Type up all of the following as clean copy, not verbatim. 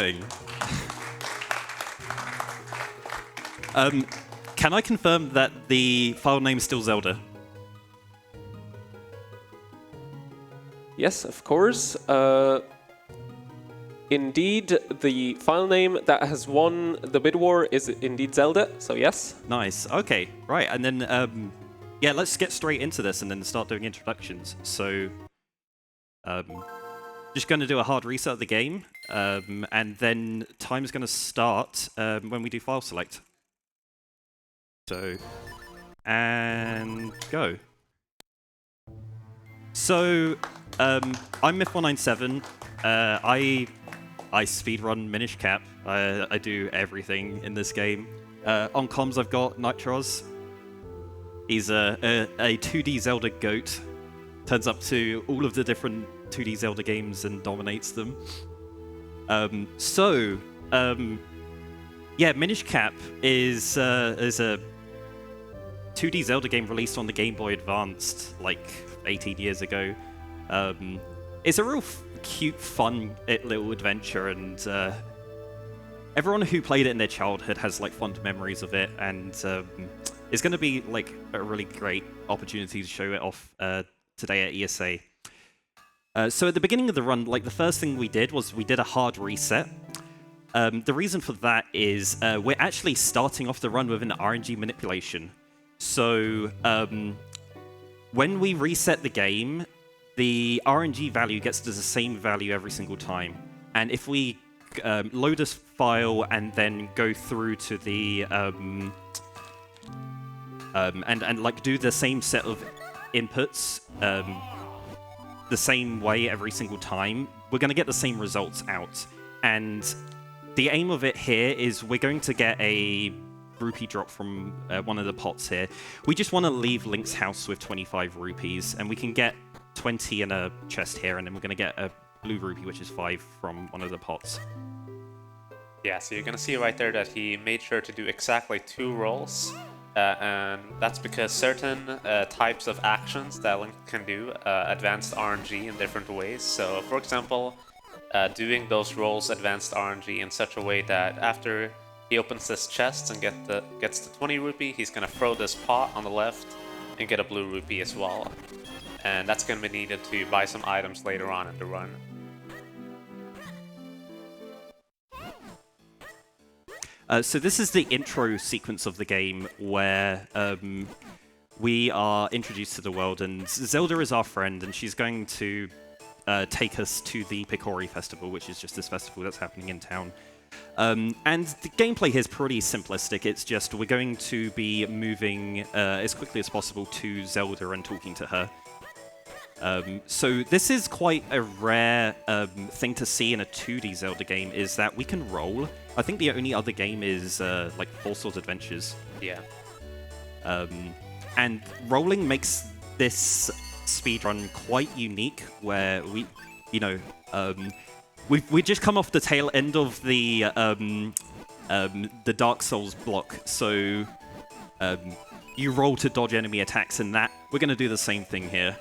going? Can I confirm that the file name is still Zelda? Yes, of course. Indeed, the file name that has won the bid war is indeed Zelda, so yes. Nice. Okay, right. And then, yeah, let's get straight into this and then start doing introductions. So, just going to do a hard reset of the game, and then time's going to start when we do file select. So, and go. So, I'm Myth197. I speedrun Minish Cap. I do everything in this game. On comms, I've got Nitros. He's a 2D Zelda goat. Turns up to all of the different 2D Zelda games and dominates them. Yeah, Minish Cap is a 2D Zelda game released on the Game Boy Advanced like 18 years ago. It's a real cute, fun little adventure, and everyone who played it in their childhood has like fond memories of it, and it's going to be like a really great opportunity to show it off today at ESA. So at the beginning of the run, like the first thing we did was we did a hard reset. The reason for that is we're actually starting off the run with an RNG manipulation. So when we reset the game, the RNG value gets to the same value every single time. And if we load this file and then go through to the and like do the same set of inputs the same way every single time, we're going to get the same results out. And the aim of it here is we're going to get a rupee drop from one of the pots here. We just want to leave Link's house with 25 rupees, and we can get 20 in a chest here, and then we're going to get a blue rupee, which is 5 from one of the pots. Yeah, so you're going to see right there that he made sure to do exactly 2 rolls, and that's because certain types of actions that Link can do advanced RNG in different ways. So, for example, doing those rolls advanced RNG in such a way that after he opens this chest and gets the 20 rupee, he's going to throw this pot on the left and get a blue rupee as well. And that's going to be needed to buy some items later on in the run. So this is the intro sequence of the game where we are introduced to the world, and Zelda is our friend, and she's going to take us to the Picori Festival, which is just this festival that's happening in town. And the gameplay here is pretty simplistic. It's just we're going to be moving as quickly as possible to Zelda and talking to her. So this is quite a rare thing to see in a 2D Zelda game, is that we can roll. I think the only other game is like Four Swords Adventures. Yeah. And rolling makes this speedrun quite unique, where we, you know, we just come off the tail end of the Dark Souls block, so you roll to dodge enemy attacks, and that we're going to do the same thing here.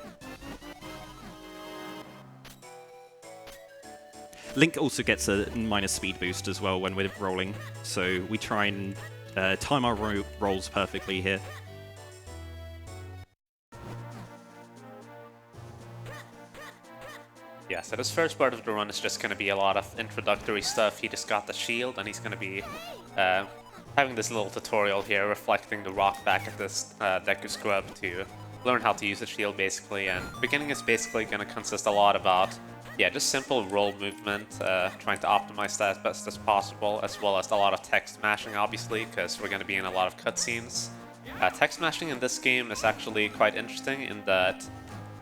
Link also gets a minor speed boost as well when we're rolling, so we try and time our rolls perfectly here. Yeah, so this first part of the run is just going to be a lot of introductory stuff. He just got the shield, and he's going to be having this little tutorial here, reflecting the rock back at this Deku Scrub to learn how to use the shield, basically. And the beginning is basically going to consist a lot about, yeah, just simple roll movement, trying to optimize that as best as possible, as well as a lot of text mashing, obviously, because we're going to be in a lot of cutscenes. Text mashing in this game is actually quite interesting in that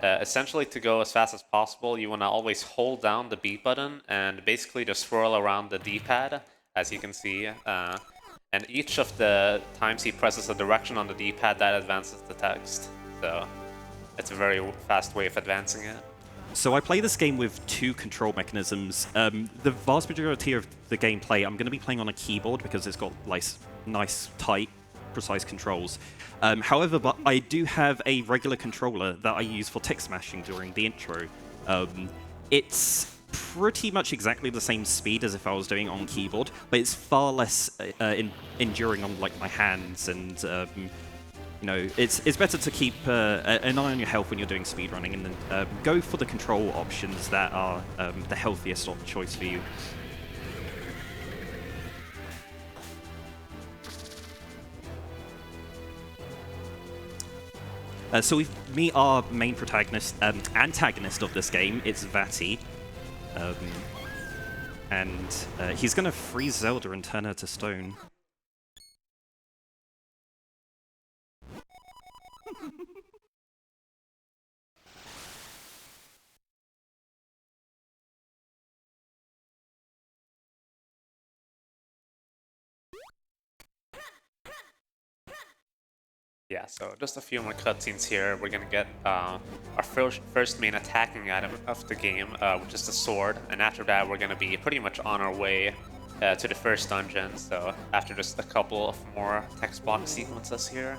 essentially, to go as fast as possible, you want to always hold down the B button and basically just swirl around the D-pad, as you can see. And each of the times he presses a direction on the D-pad, that advances the text. So it's a very fast way of advancing it. So I play this game with 2 control mechanisms. The vast majority of the gameplay, I'm going to be playing on a keyboard because it's got like nice, tight, precise controls. However, but I do have a regular controller that I use for text mashing during the intro. It's pretty much exactly the same speed as if I was doing it on keyboard, but it's far less enduring on like my hands, and you know, it's better to keep an eye on your health when you're doing speedrunning, and then go for the control options that are the healthiest choice for you. So we meet our main protagonist, antagonist of this game. It's Vati. And he's going to freeze Zelda and turn her to stone. Yeah, so just a few more cutscenes here. We're gonna get our first main attacking item of the game, which is the sword, and after that we're gonna be pretty much on our way to the first dungeon. So after just a couple of more text box sequences here.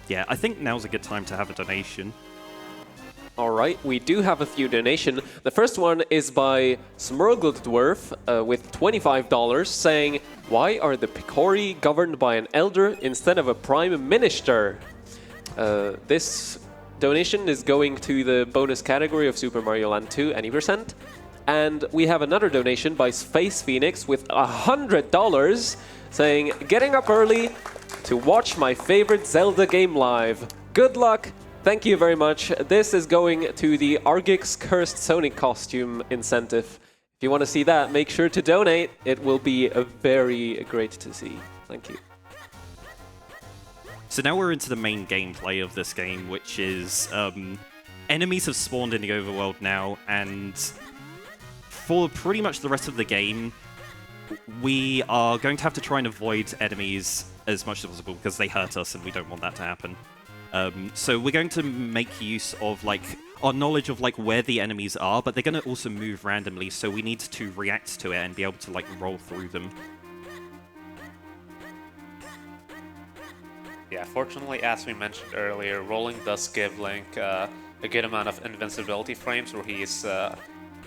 Yeah, I think now's a good time to have a donation. All right, we do have a few donations. The first one is by Smurgled Dwarf with $25, saying, "Why are the Picori governed by an elder instead of a prime minister?" This donation is going to the bonus category of Super Mario Land 2, any percent. And we have another donation by Space Phoenix with $100, saying, "Getting up early to watch my favorite Zelda game live. Good luck." Thank you very much. This is going to the Argix Cursed Sonic costume incentive. If you want to see that, make sure to donate. It will be very great to see. Thank you. So now we're into the main gameplay of this game, which is enemies have spawned in the overworld now, and for pretty much the rest of the game, we are going to have to try and avoid enemies as much as possible because they hurt us and we don't want that to happen. So we're going to make use of like our knowledge of like where the enemies are, but they're going to also move randomly, so we need to react to it and be able to like roll through them. Yeah, fortunately, as we mentioned earlier, rolling does give Link a good amount of invincibility frames where he's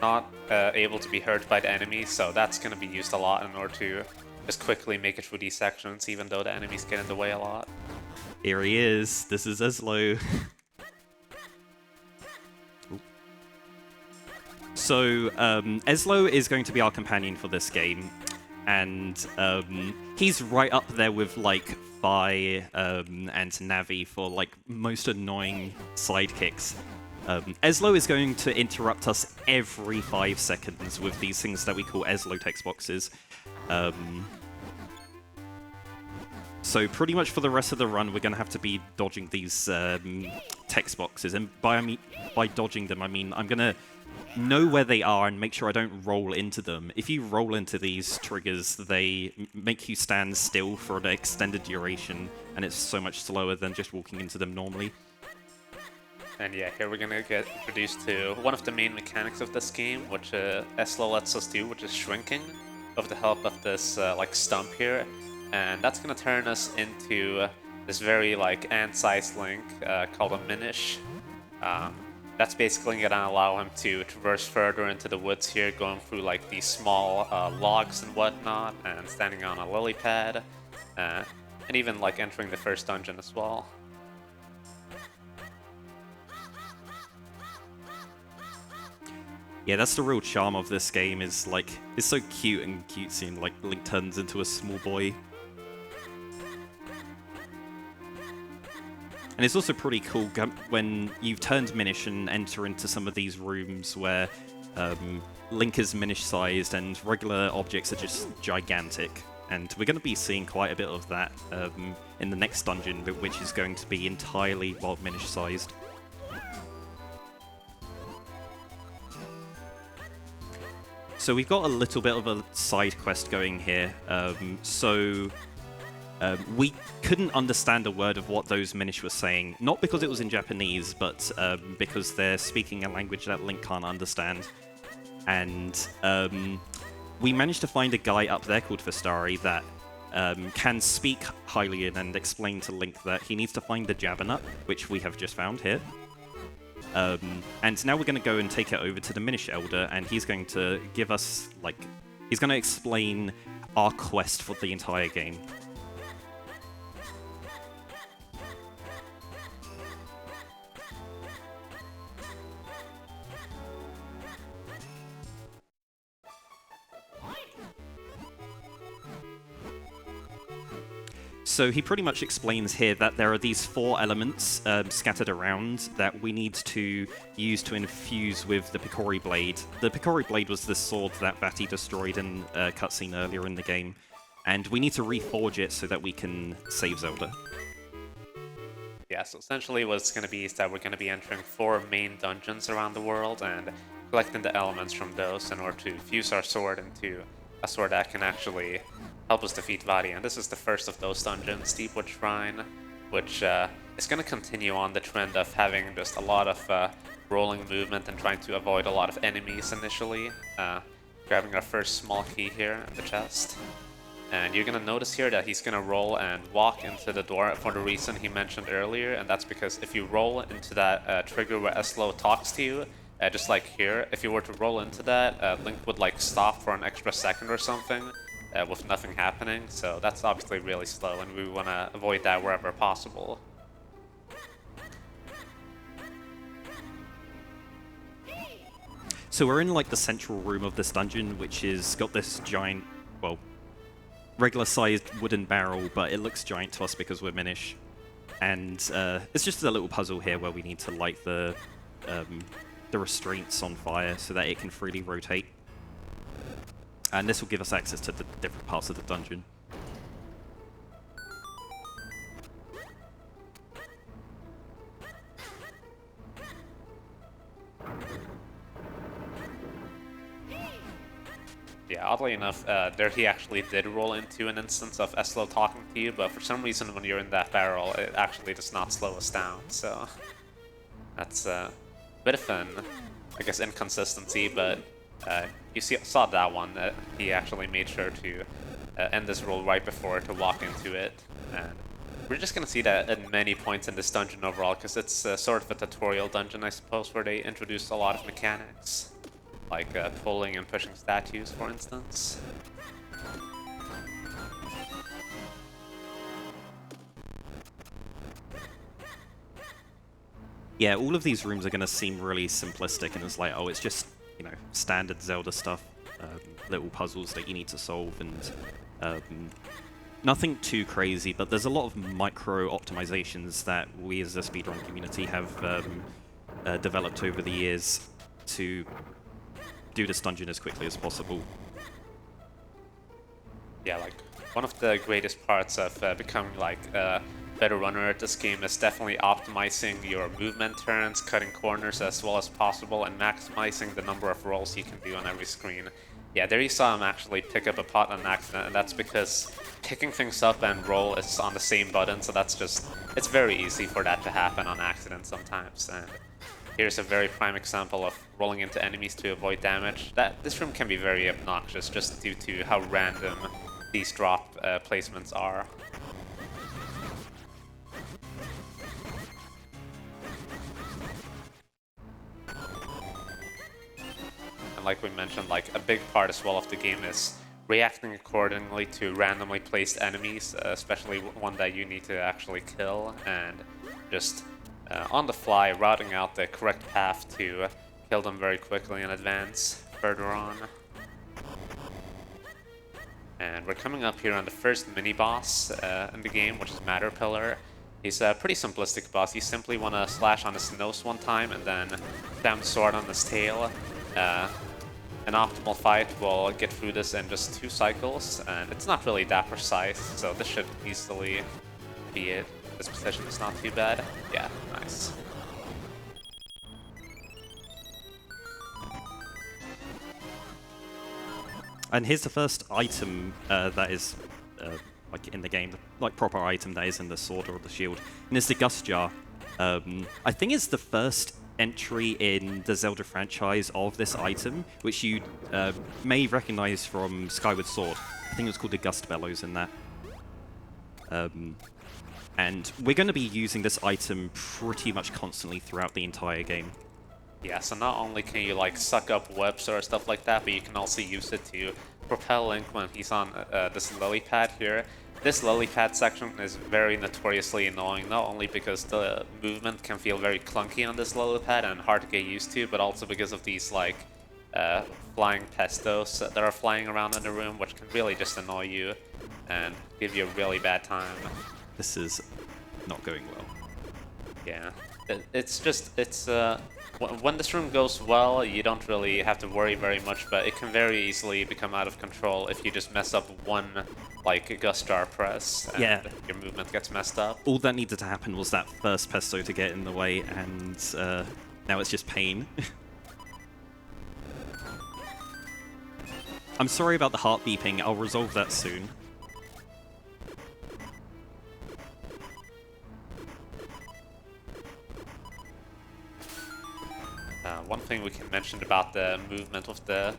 not able to be hurt by the enemy, so that's going to be used a lot in order to just quickly make it through these sections, even though the enemies get in the way a lot. Here he is. This is Eslo. So, Eslo is going to be our companion for this game, and he's right up there with, like, Fi and Navi for, like, most annoying sidekicks. Eslo is going to interrupt us every 5 seconds with these things that we call Eslo text boxes. So pretty much for the rest of the run, we're going to have to be dodging these text boxes. And by dodging them, I mean I'm going to know where they are and make sure I don't roll into them. If you roll into these triggers, they make you stand still for an extended duration, and it's so much slower than just walking into them normally. And yeah, here we're gonna get introduced to one of the main mechanics of this game, which Eslo lets us do, which is shrinking, with the help of this like stump here. And that's gonna turn us into this very like ant-sized Link called a Minish. That's basically gonna allow him to traverse further into the woods here, going through like these small logs and whatnot, and standing on a lily pad, and even like entering the first dungeon as well. Yeah, that's the real charm of this game, is like, it's so cute and cutesy, and like Link turns into a small boy. And it's also pretty cool when you've turned Minish and enter into some of these rooms where Link is Minish-sized and regular objects are just gigantic. And we're going to be seeing quite a bit of that in the next dungeon, which is going to be entirely Wild Minish-sized. So we've got a little bit of a side quest going here. We couldn't understand a word of what those Minish were saying, not because it was in Japanese, but because they're speaking a language that Link can't understand. And we managed to find a guy up there called Vistari that can speak Hylian and explain to Link that he needs to find the Jabbernup, which we have just found here. And now we're going to go and take it over to the Minish Elder, and he's going to give us, like, he's going to explain our quest for the entire game. So he pretty much explains here that there are these 4 elements scattered around that we need to use to infuse with the Picori Blade. The Picori Blade was the sword that Batty destroyed in a cutscene earlier in the game, and we need to reforge it so that we can save Zelda. Yeah, so essentially what it's going to be is that we're going to be entering 4 main dungeons around the world and collecting the elements from those in order to fuse our sword into a sword that can actually help us defeat Vaati. And this is the first of those dungeons, Deepwood Shrine, which is going to continue on the trend of having just a lot of rolling movement and trying to avoid a lot of enemies initially. Grabbing our first small key here in the chest. And you're going to notice here that he's going to roll and walk into the door for the reason he mentioned earlier, and that's because if you roll into that trigger where Eslo talks to you, just like here, if you were to roll into that, Link would like stop for an extra second or something with nothing happening, so that's obviously really slow, and we want to avoid that wherever possible. So we're in like the central room of this dungeon, which is got this giant, well, regular-sized wooden barrel, but it looks giant to us because we're Minish. And it's just a little puzzle here where we need to light the restraints on fire so that it can freely rotate. And this will give us access to the different parts of the dungeon. Yeah, oddly enough, there he actually did roll into an instance of Eslo talking to you, but for some reason when you're in that barrel, it actually does not slow us down, so that's a bit of an, I guess, inconsistency, but you saw that one, that he actually made sure to end this roll right before to walk into it, and we're just going to see that at many points in this dungeon overall, because it's sort of a tutorial dungeon, I suppose, where they introduce a lot of mechanics. Like pulling and pushing statues, for instance. Yeah, all of these rooms are going to seem really simplistic, and it's like, oh, it's just, you know, standard Zelda stuff, little puzzles that you need to solve, and nothing too crazy, but there's a lot of micro-optimizations that we as a speedrun community have developed over the years to do this dungeon as quickly as possible. Yeah, like, one of the greatest parts of becoming, like, a better runner at this game is definitely optimizing your movement turns, cutting corners as well as possible, and maximizing the number of rolls you can do on every screen. Yeah, there you saw him actually pick up a pot on accident, and that's because picking things up and roll is on the same button, so that's just, it's very easy for that to happen on accident sometimes, and here's a very prime example of rolling into enemies to avoid damage. This room can be very obnoxious just due to how random these drop placements are. And like we mentioned, like a big part as well of the game is reacting accordingly to randomly placed enemies, especially one that you need to actually kill, and just on the fly, routing out the correct path to kill them very quickly in advance further on. And we're coming up here on the first mini-boss in the game, which is Matter Pillar. He's a pretty simplistic boss. You simply want to slash on his nose one time and then slam the sword on his tail. An optimal fight will get through this in just 2 cycles, and it's not really that precise, so this should easily be it. This position is not too bad. Yeah, nice. And here's the first item that is like in the game, like proper item that is in the sword or the shield, and it's the Gust Jar. I think it's the first entry in the Zelda franchise of this item, which you may recognize from Skyward Sword. I think it was called the Gust Bellows in that. And we're going to be using this item pretty much constantly throughout the entire game. Yeah, so not only can you like suck up webs or stuff like that, but you can also use it to propel Link when he's on this lily pad here. This lily pad section is very notoriously annoying, not only because the movement can feel very clunky on this lily pad and hard to get used to, but also because of these like flying pestos that are flying around in the room, which can really just annoy you and give you a really bad time. This is not going well. Yeah, when this room goes well, you don't really have to worry very much, but it can very easily become out of control if you just mess up one, like, Gustar press, and your movement gets messed up. All that needed to happen was that first pesto to get in the way, and now it's just pain. I'm sorry about the heart beeping, I'll resolve that soon. One thing we can mention about the movement of the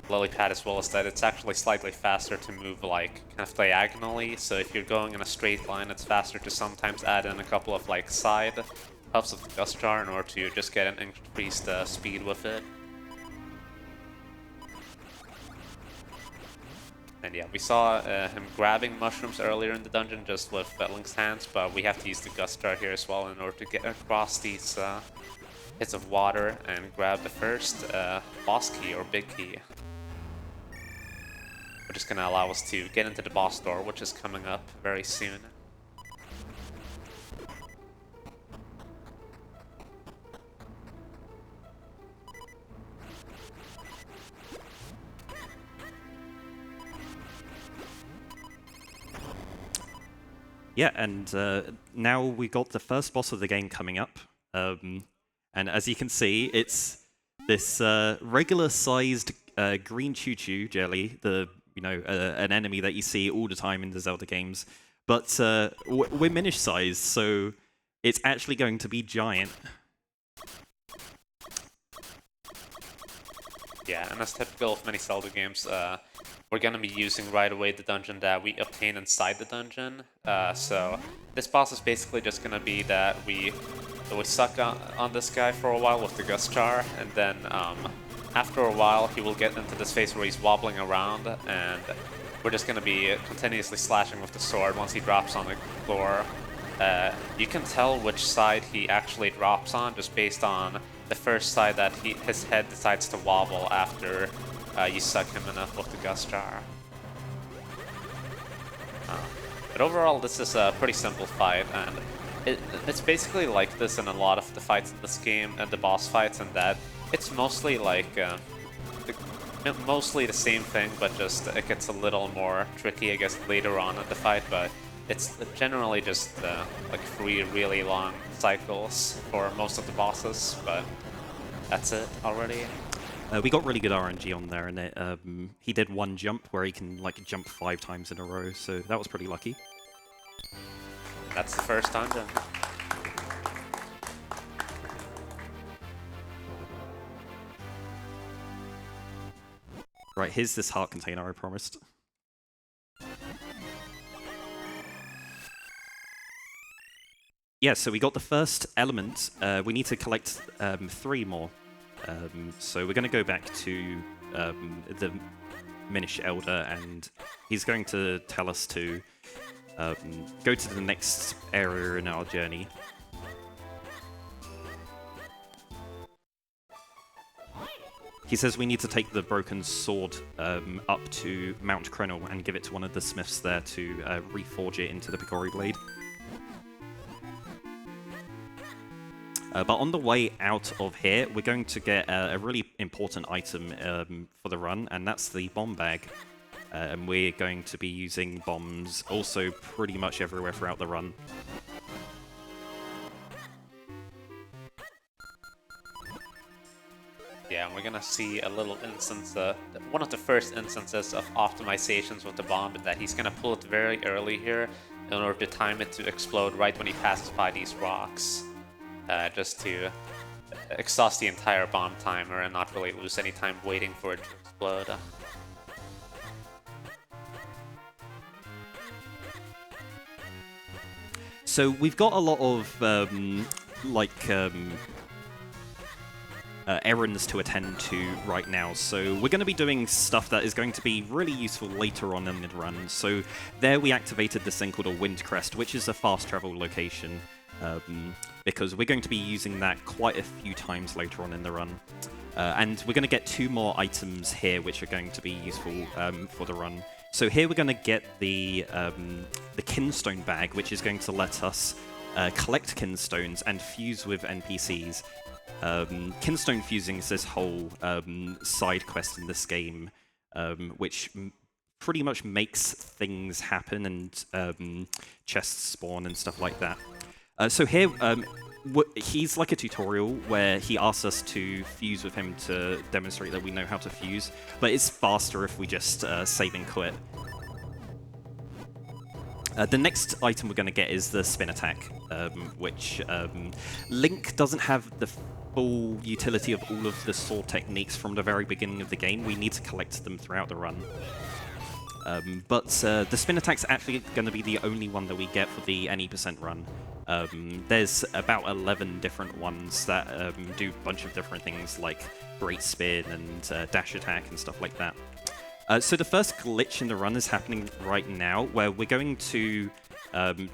lily pad as well is that it's actually slightly faster to move like kind of diagonally. So if you're going in a straight line, it's faster to sometimes add in a couple of like side puffs of the Gustar in order to just get an increased speed with it. And yeah, we saw him grabbing mushrooms earlier in the dungeon just with Link's hands, but we have to use the Gustar here as well in order to get across these hits of water and grab the first boss key or big key, which is going to allow us to get into the boss door, which is coming up very soon. Yeah, and now we got the first boss of the game coming up. And as you can see, it's this regular-sized green choo-choo jelly, an enemy that you see all the time in the Zelda games. But we're Minish-sized, so it's actually going to be giant. Yeah, and as typical of many Zelda games, we're going to be using right away the dungeon that we obtain inside the dungeon. So this boss is basically just going to be that we suck on this guy for a while with the Gustar, and then after a while he will get into this phase where he's wobbling around, and we're just going to be continuously slashing with the sword once he drops on the floor. You can tell which side he actually drops on just based on the first side that his head decides to wobble after you suck him enough with the Gustar. But overall, this is a pretty simple fight, and it's basically like this in a lot of the fights in this game and the boss fights, and that it's mostly like mostly the same thing, but just it gets a little more tricky, I guess, later on in the fight. But it's generally just like 3 really long cycles for most of the bosses. But that's it already. We got really good RNG on there, and he did one jump where he can like jump 5 times in a row, so that was pretty lucky. That's the first dungeon. Right, here's this heart container I promised. Yeah, so we got the first element. We need to collect 3 more. So we're going to go back to the Minish Elder, and he's going to tell us to go to the next area in our journey. He says we need to take the broken sword up to Mount Crenel and give it to one of the smiths there to reforge it into the Picori blade. But on the way out of here, we're going to get a really important item for the run, and that's the bomb bag. And we're going to be using bombs also pretty much everywhere throughout the run. Yeah, and we're gonna see a little instance, one of the first instances of optimizations with the bomb, that he's gonna pull it very early here in order to time it to explode right when he passes by these rocks. Just to exhaust the entire bomb timer and not really lose any time waiting for it to explode. So we've got a lot of errands to attend to right now, so we're going to be doing stuff that is going to be really useful later on in the run. So there we activated this thing called a Wind Crest, which is a fast travel location, because we're going to be using that quite a few times later on in the run. And we're going to get 2 more items here which are going to be useful for the run. So here we're going to get the Kinstone bag, which is going to let us collect Kinstones and fuse with NPCs. Kinstone fusing is this whole side quest in this game, which pretty much makes things happen and chests spawn and stuff like that. So here, he's like a tutorial where he asks us to fuse with him to demonstrate that we know how to fuse, but it's faster if we just save and quit. The next item we're going to get is the spin attack, which Link doesn't have the full utility of all of the sword techniques from the very beginning of the game. We need to collect them throughout the run. But the spin attack's actually going to be the only one that we get for the any % run. There's about 11 different ones that do a bunch of different things like Great Spin and Dash Attack and stuff like that. So the first glitch in the run is happening right now, where we're going to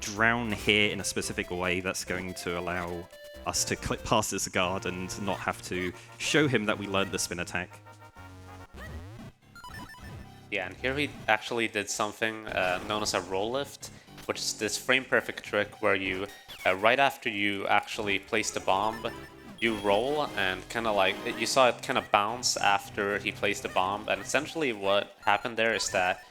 drown here in a specific way that's going to allow us to clip past this guard and not have to show him that we learned the spin attack. Yeah, and here he actually did something known as a roll lift, which is this frame-perfect trick where you, right after you actually place the bomb, you roll and kind of like, you saw it kind of bounce after he placed the bomb, and essentially what happened there is that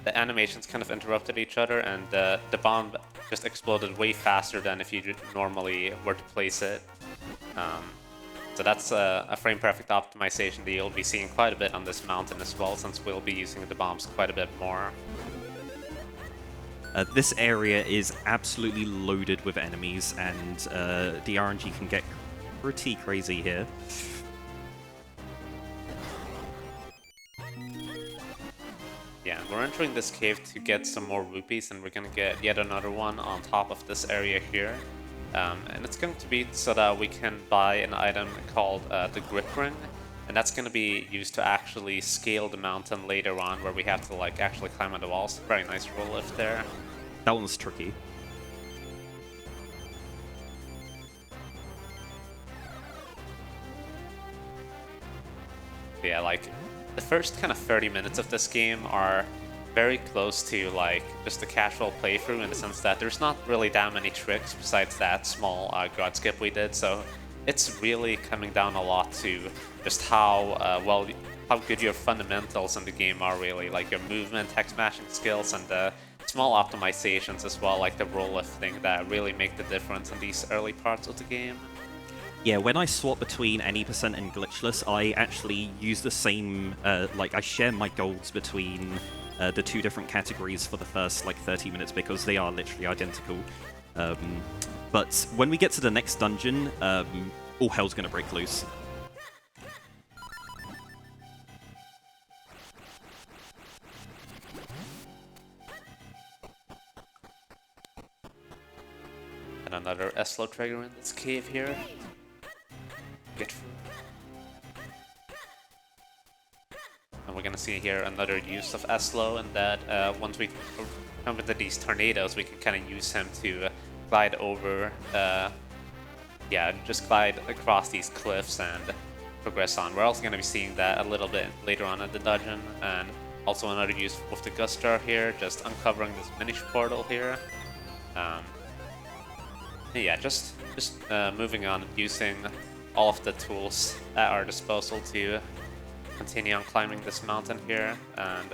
the animations kind of interrupted each other, and the bomb just exploded way faster than if you normally were to place it. So that's a frame-perfect optimization that you'll be seeing quite a bit on this mountain as well, since we'll be using the bombs quite a bit more. This area is absolutely loaded with enemies, and the RNG can get pretty crazy here. Yeah, we're entering this cave to get some more rupees, and we're gonna get yet another one on top of this area here. And it's going to be so that we can buy an item called the Grip Ring, and that's going to be used to actually scale the mountain later on, where we have to like actually climb on the walls. Very nice roll lift there. That one's tricky. Yeah, like the first kind of 30 minutes of this game are very close to like just a casual playthrough, in the sense that there's not really that many tricks besides that small god skip we did. So it's really coming down a lot to just how how good your fundamentals in the game are, really, like your movement, hex smashing skills, and the small optimizations as well, like the roll lifting, that really make the difference in these early parts of the game. Yeah, when I swap between any % and glitchless, I actually use the same, like I share my golds between the 2 different categories for the first like 30 minutes because they are literally identical. But when we get to the next dungeon, all hell's gonna break loose. And another S-Low trigger in this cave here. Get through. And we're gonna see here another use of S-Low, and that once we come into these tornadoes, we can kind of use him to glide over, yeah, just glide across these cliffs and progress on. We're also gonna be seeing that a little bit later on in the dungeon, and also another use with the Gustar here, just uncovering this Minish portal here. Yeah, just moving on, using all of the tools at our disposal to continue on climbing this mountain here, and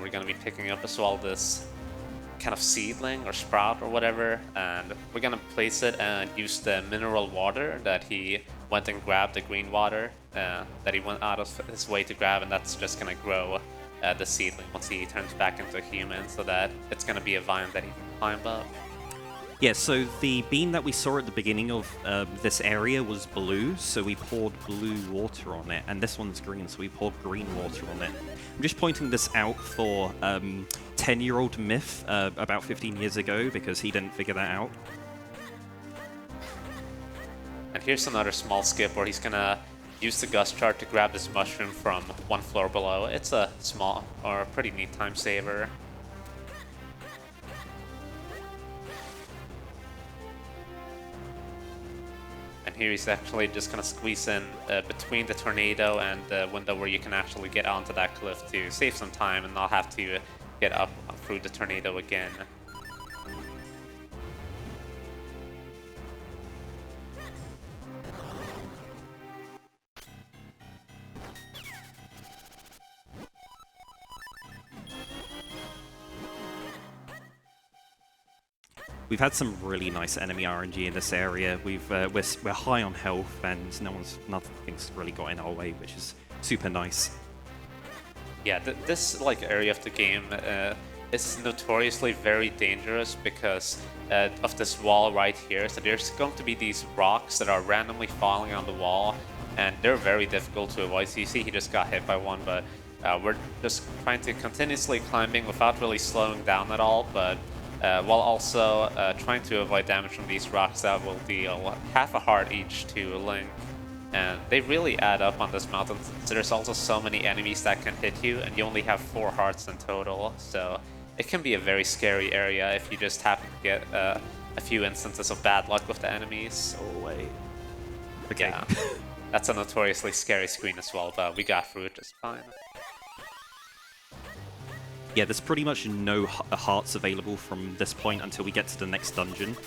we're going to be picking up as well this kind of seedling or sprout or whatever, and we're going to place it and use the mineral water that he went and grabbed, the green water that he went out of his way to grab, and that's just going to grow the seedling once he turns back into a human, so that it's going to be a vine that he can climb up. Yeah, so the bean that we saw at the beginning of this area was blue, so we poured blue water on it, and this one's green, so we poured green water on it. I'm just pointing this out for 10-year-old Myth about 15 years ago, because he didn't figure that out. And here's another small skip where he's gonna use the gust chart to grab this mushroom from one floor below. It's a small or pretty neat time saver. And here he's actually just gonna squeeze in between the tornado and the window where you can actually get onto that cliff to save some time and not have to get up through the tornado again. We've had some really nice enemy RNG in this area. We're high on health, and nothing's really got in our way, which is super nice. Yeah, this like area of the game is notoriously very dangerous because of this wall right here. So there's going to be these rocks that are randomly falling on the wall, and they're very difficult to avoid. So you see he just got hit by one, but we're just trying to continuously climbing without really slowing down at all, but while also trying to avoid damage from these rocks that will deal half a heart each to Link. And they really add up on this mountain, so there's also so many enemies that can hit you, and you only have 4 hearts in total, so it can be a very scary area if you just happen to get a few instances of bad luck with the enemies. Oh wait. Okay. Yeah, that's a notoriously scary screen as well, but we got through it just fine. Yeah, there's pretty much no hearts available from this point until we get to the next dungeon.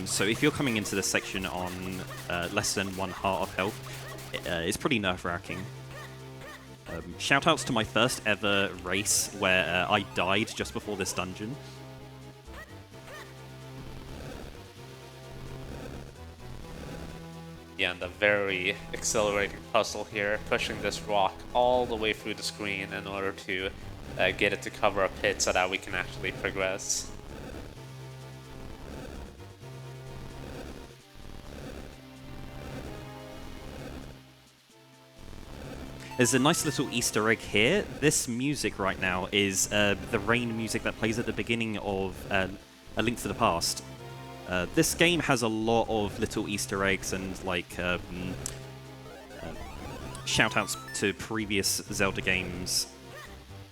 So if you're coming into this section on less than 1 heart of health, it's pretty nerve-wracking. Shoutouts to my first ever race where I died just before this dungeon. Yeah, and a very accelerating puzzle here, pushing this rock all the way through the screen in order to get it to cover a pit so that we can actually progress. There's a nice little Easter egg here. This music right now is the rain music that plays at the beginning of A Link to the Past. This game has a lot of little Easter eggs and like shoutouts to previous Zelda games.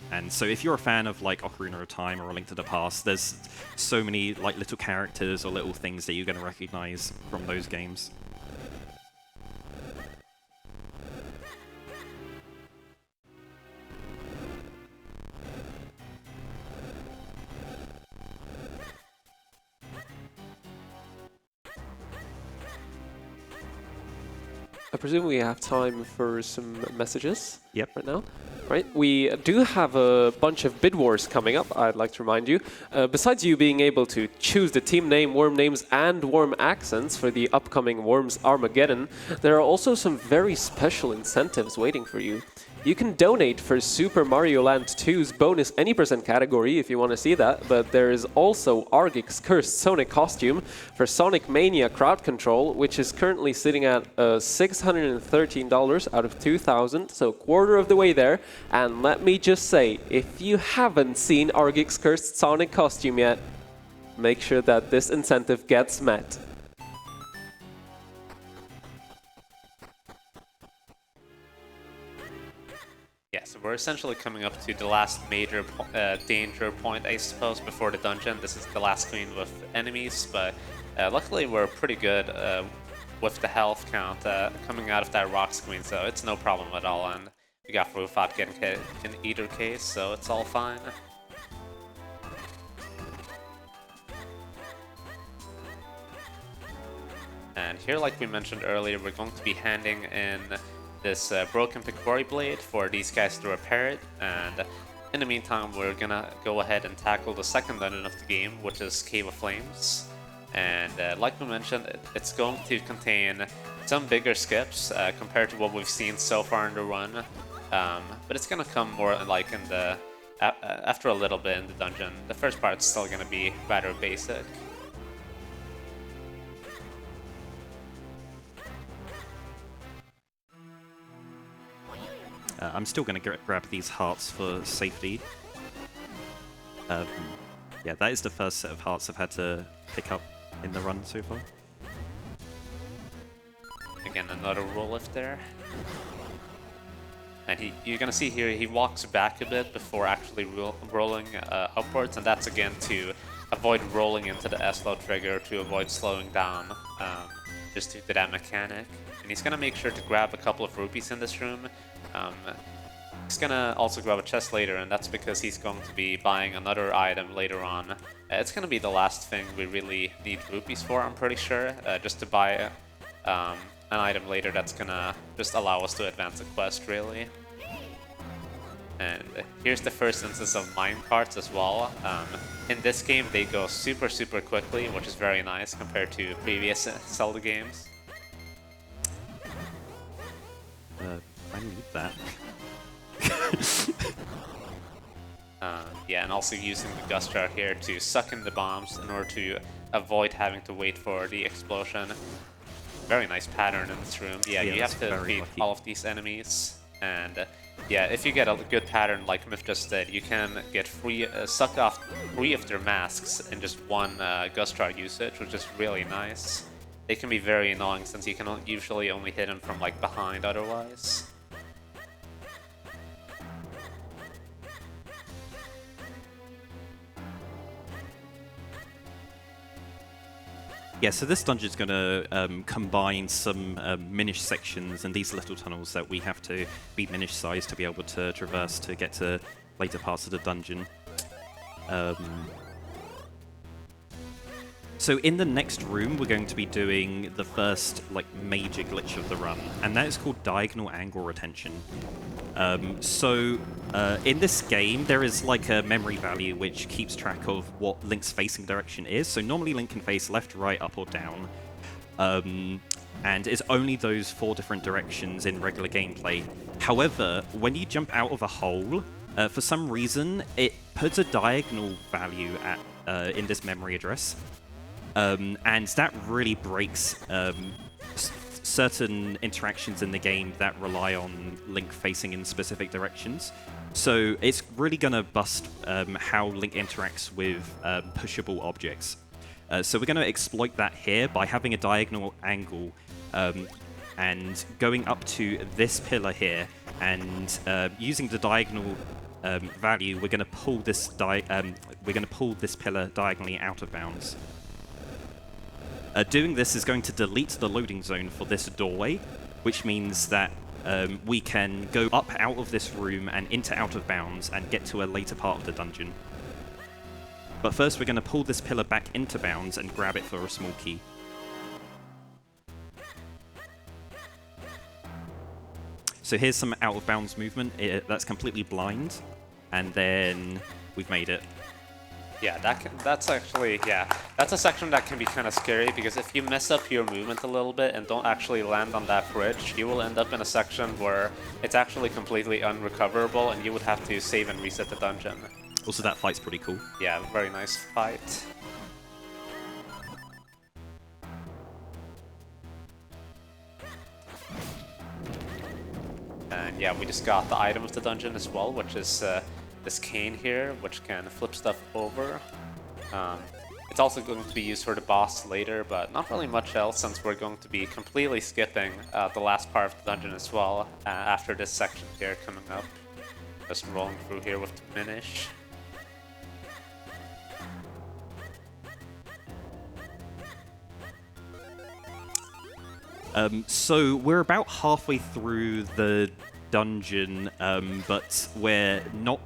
And so if you're a fan of like Ocarina of Time or A Link to the Past, there's so many like little characters or little things that you're going to recognize from those games. I presume we have time for some messages. Yep. Right now. Right, we do have a bunch of bid wars coming up, I'd like to remind you. Besides you being able to choose the team name, worm names, and worm accents for the upcoming Worms Armageddon, there are also some very special incentives waiting for you. You can donate for Super Mario Land 2's bonus any % category if you want to see that, but there is also Argic's Cursed Sonic costume for Sonic Mania Crowd Control, which is currently sitting at $613 out of $2,000, so quarter of the way there. And let me just say, if you haven't seen Argic's Cursed Sonic costume yet, make sure that this incentive gets met. Yeah, so we're essentially coming up to the last major danger point, I suppose, before the dungeon. This is the last screen with enemies, but luckily we're pretty good with the health count coming out of that rock screen, so it's no problem at all, and we got through without getting hit in either case, so it's all fine. And here, like we mentioned earlier, we're going to be handing in this broken Picori blade for these guys to repair it, and in the meantime we're gonna go ahead and tackle the second dungeon of the game, which is Cave of Flames. And like we mentioned, it's going to contain some bigger skips compared to what we've seen so far in the run, but it's gonna come more like in the after a little bit in the dungeon. The first part's still gonna be rather basic. I'm still going to grab these hearts for safety. Yeah, that is the first set of hearts I've had to pick up in the run so far. Again, another roll lift there. And you're gonna see here, he walks back a bit before actually rolling upwards, and that's again to avoid rolling into the S-low trigger, to avoid slowing down, just due to that mechanic. And he's gonna make sure to grab a couple of rupees in this room. He's gonna also grab a chest later, and that's because he's going to be buying another item later on. It's gonna be the last thing we really need rupees for, I'm pretty sure, just to buy an item later that's gonna just allow us to advance the quest, really. And here's the first instance of minecarts as well. In this game, they go super, super quickly, which is very nice compared to previous Zelda games. I need that. Yeah, and also using the Gust Jar here to suck in the bombs in order to avoid having to wait for the explosion. Very nice pattern in this room. Yeah, you have to beat all of these enemies. And yeah, if you get a good pattern like Myth just did, you can get suck off 3 of their masks in just 1 Gust Jar usage, which is really nice. They can be very annoying since you can usually only hit them from like behind otherwise. Yeah, so this dungeon's going to combine some Minish sections and these little tunnels that we have to be Minish sized to be able to traverse to get to later parts of the dungeon. So in the next room, we're going to be doing the first like major glitch of the run, and that is called diagonal angle retention. In this game, there is like a memory value which keeps track of what Link's facing direction is. So normally Link can face left, right, up, or down. And it's only those 4 different directions in regular gameplay. However, when you jump out of a hole, for some reason, it puts a diagonal value at in this memory address. And that really breaks certain interactions in the game that rely on Link facing in specific directions. So it's really going to bust how Link interacts with pushable objects. So we're going to exploit that here by having a diagonal angle and going up to this pillar here, and using the diagonal value, we're going to pull this pillar diagonally out of bounds. Doing this is going to delete the loading zone for this doorway, which means that we can go up out of this room and into out of bounds and get to a later part of the dungeon. But first we're going to pull this pillar back into bounds and grab it for a small key. So here's some out of bounds movement. That's completely blind, and then we've made it. Yeah, that's actually, yeah, that's a section that can be kind of scary, because if you mess up your movement a little bit and don't actually land on that bridge, you will end up in a section where it's actually completely unrecoverable and you would have to save and reset the dungeon. Also, that fight's pretty cool. Yeah, very nice fight. And yeah, we just got the item of the dungeon as well, which is this cane here, which can flip stuff over. It's also going to be used for the boss later, but not really much else, since we're going to be completely skipping the last part of the dungeon as well after this section here coming up. Just rolling through here with the Minish. So we're about halfway through the dungeon, but we're not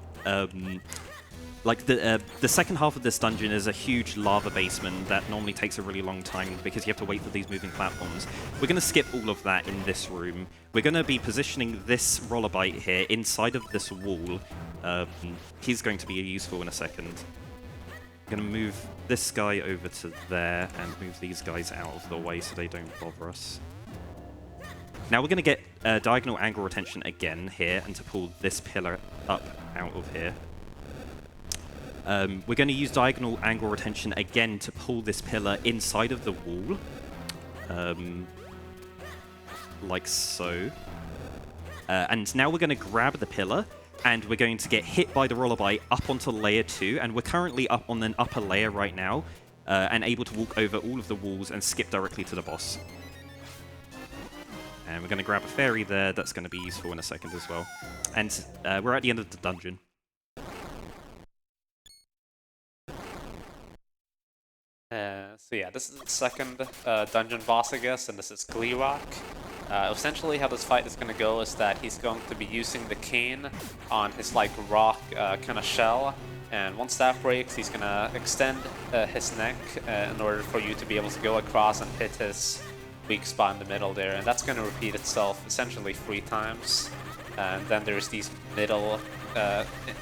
like the second half of this dungeon is a huge lava basement that normally takes a really long time because you have to wait for these moving platforms. We're going to skip all of that in this room. We're going to be positioning this rollerbyte here inside of this wall. He's going to be useful in a second. I'm going to move this guy over to there and move these guys out of the way so they don't bother us. Now we're going to get diagonal angle retention again here, and to pull this pillar up out of here. We're going to use diagonal angle retention again to pull this pillar inside of the wall. Like so. And now we're going to grab the pillar, and we're going to get hit by the Rollaby up onto layer 2, and we're currently up on an upper layer right now, and able to walk over all of the walls and skip directly to the boss. And we're going to grab a fairy there, that's going to be useful in a second as well. And we're at the end of the dungeon. So yeah, this is the second dungeon boss, I guess, and this is Gleerock. Essentially how this fight is going to go is that he's going to be using the cane on his like rock kind of shell, and once that breaks he's going to extend his neck in order for you to be able to go across and hit his weak spot in the middle there, and that's going to repeat itself essentially 3 times. And then there's these middle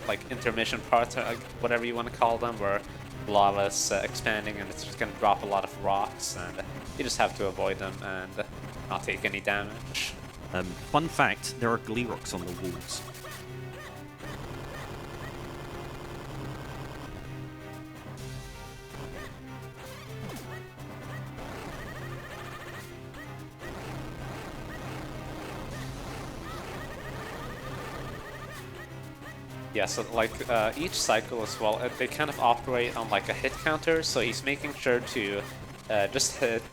like intermission parts, or whatever you want to call them, where lava's expanding and it's just going to drop a lot of rocks, and you just have to avoid them and not take any damage. Fun fact, there are Gleerocks on the walls. Yeah, so like each cycle as well, they kind of operate on like a hit counter, so he's making sure to just hit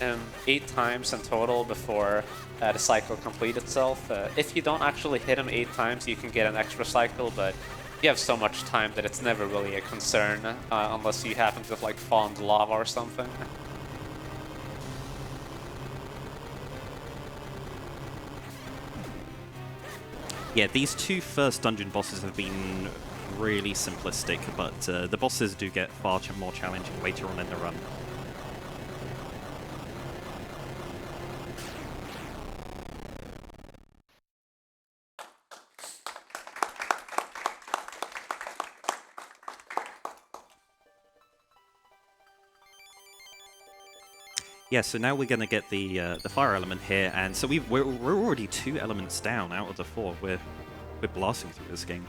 him 8 times in total before the cycle completes itself. If you don't actually hit him 8 times, you can get an extra cycle, but you have so much time that it's never really a concern, unless you happen to like fall into lava or something. Yeah, these 2 first dungeon bosses have been really simplistic, but the bosses do get far more challenging later on in the run. Yeah, so now we're going to get the fire element here, and so we're already 2 elements down out of the 4. We're blasting through this game.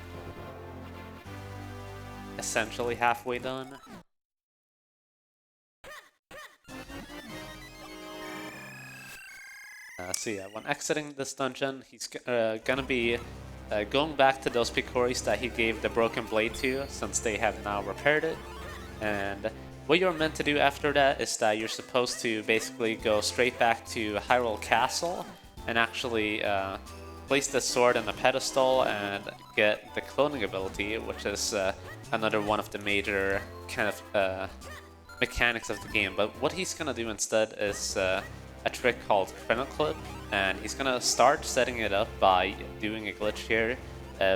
Essentially halfway done. So yeah, when exiting this dungeon, he's gonna be going back to those Picoris that he gave the broken blade to, since they have now repaired it. And what you're meant to do after that is that you're supposed to basically go straight back to Hyrule Castle and actually place the sword on a pedestal and get the cloning ability, which is another one of the major kind of mechanics of the game. But what he's gonna do instead is a trick called Crenel Clip, and he's gonna start setting it up by doing a glitch here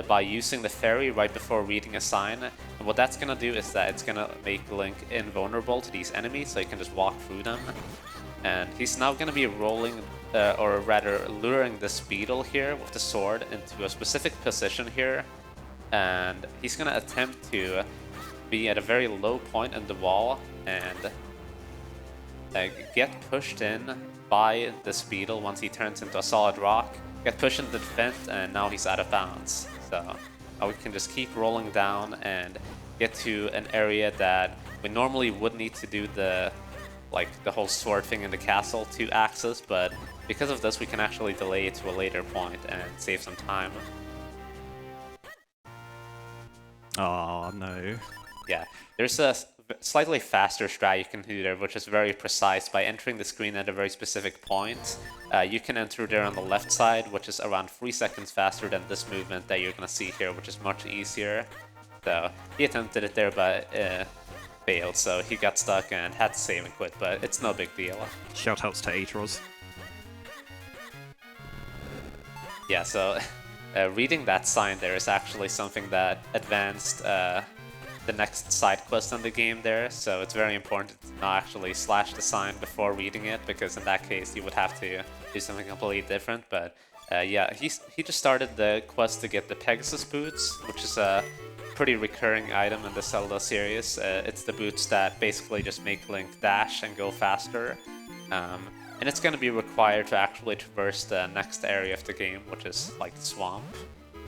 by using the fairy right before reading a sign. And what that's gonna do is that it's gonna make Link invulnerable to these enemies, so he can just walk through them. And he's now gonna be rolling, or rather luring this beetle here with the sword into a specific position here, and he's gonna attempt to be at a very low point in the wall and get pushed in by this beetle once he turns into a solid rock, get pushed into the vent, and now he's out of bounds. So now we can just keep rolling down and get to an area that we normally would need to do the whole sword thing in the castle to access, but because of this we can actually delay it to a later point and save some time. Oh no. Yeah, there's a slightly faster strat you can do there, which is very precise by entering the screen at a very specific point. You can enter there on the left side, which is around 3 seconds faster than this movement that you're gonna see here, which is much easier. So he attempted it there, but failed, so he got stuck and had to save and quit, but it's no big deal. Shoutouts to Atros. Yeah, so reading that sign there is actually something that advanced the next side quest in the game there, so it's very important to not actually slash the sign before reading it, because in that case you would have to do something completely different. But yeah, he just started the quest to get the Pegasus boots, which is a pretty recurring item in the Zelda series. It's the boots that basically just make Link dash and go faster, and it's going to be required to actually traverse the next area of the game, which is like the swamp.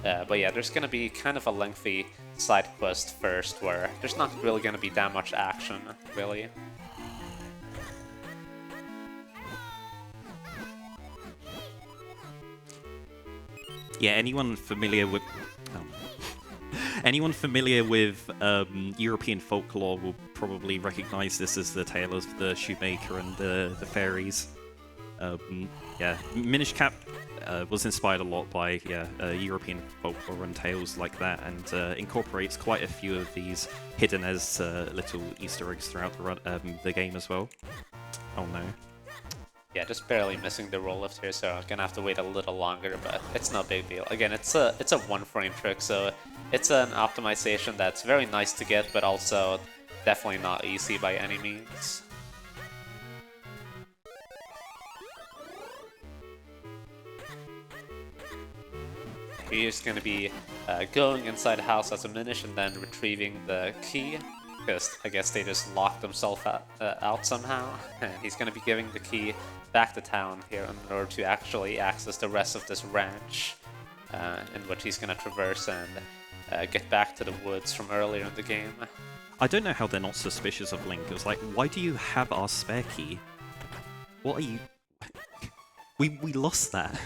But yeah, there's going to be kind of a lengthy side quest first, where there's not really going to be that much action, really. Yeah, anyone familiar with anyone familiar with European folklore will probably recognize this as the tale of the shoemaker and the fairies. Yeah, Minish Cap was inspired a lot by European folklore and tales like that, and incorporates quite a few of these hidden as little Easter eggs throughout the game as well. Oh no. Yeah, just barely missing the roll lift here, so I'm gonna have to wait a little longer, but it's no big deal. Again, it's a one frame trick, so it's an optimization that's very nice to get, but also definitely not easy by any means. He's going to be going inside the house as a Minish and then retrieving the key, because I guess they just locked themselves out somehow. And he's going to be giving the key back to town here in order to actually access the rest of this ranch, in which he's going to traverse and get back to the woods from earlier in the game. I don't know how they're not suspicious of Link. It was like, why do you have our spare key? What are you... we lost that.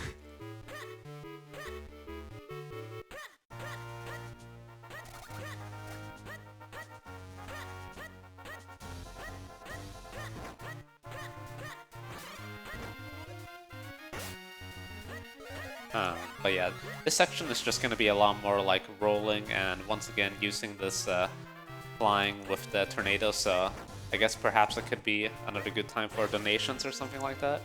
But yeah, this section is just going to be a lot more like rolling and once again using this flying with the tornado, so I guess perhaps it could be another good time for donations or something like that.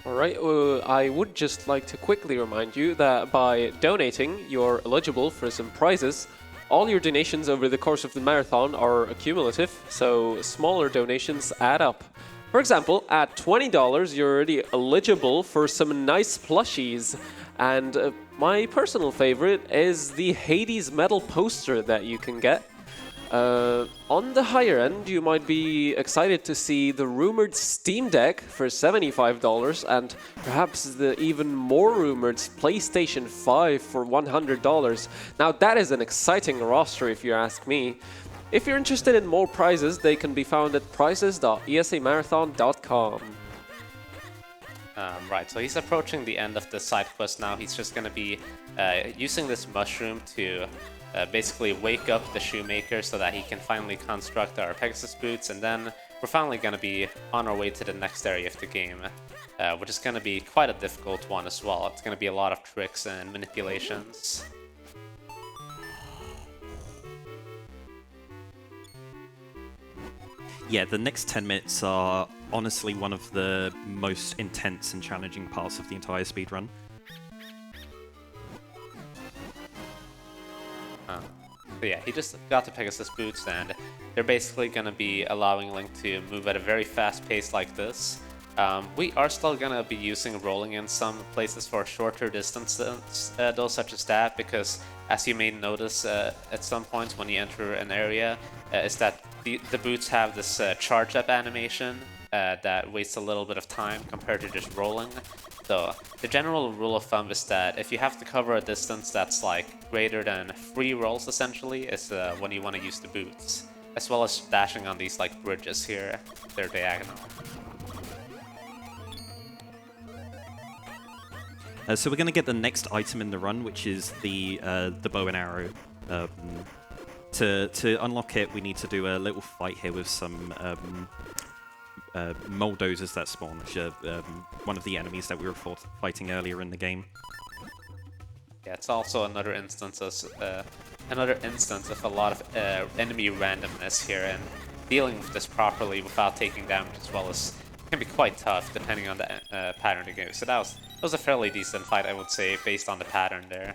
Alright, I would just like to quickly remind you that by donating, you're eligible for some prizes. All your donations over the course of the marathon are accumulative, so smaller donations add up. For example, at $20, you're already eligible for some nice plushies. And my personal favorite is the Hades metal poster that you can get. On the higher end, you might be excited to see the rumored Steam Deck for $75 and perhaps the even more rumored PlayStation 5 for $100. Now that is an exciting roster if you ask me. If you're interested in more prizes, they can be found at prizes.esamarathon.com. Right, so he's approaching the end of the side quest now. He's just going to be using this mushroom to basically wake up the shoemaker so that he can finally construct our Pegasus boots, and then we're finally going to be on our way to the next area of the game, which is going to be quite a difficult one as well. It's going to be a lot of tricks and manipulations. Yeah, the next 10 minutes are honestly one of the most intense and challenging parts of the entire speedrun. So yeah, he just got the Pegasus boots, and they're basically going to be allowing Link to move at a very fast pace like this. We are still going to be using rolling in some places for shorter distances, though, such as that, because as you may notice at some points when you enter an area, is that the boots have this charge up animation that wastes a little bit of time compared to just rolling. So the general rule of thumb is that if you have to cover a distance that's like greater than 3 rolls essentially is when you want to use the boots, as well as dashing on these like bridges here. They're diagonal. So we're going to get the next item in the run, which is the bow and arrow. To unlock it, we need to do a little fight here with some Moldozers that spawn, which are one of the enemies that we were fighting earlier in the game. Yeah, it's also another instance of a lot of enemy randomness here, and dealing with this properly without taking damage as well as can be quite tough depending on the pattern of the game. So that was a fairly decent fight, I would say, based on the pattern there.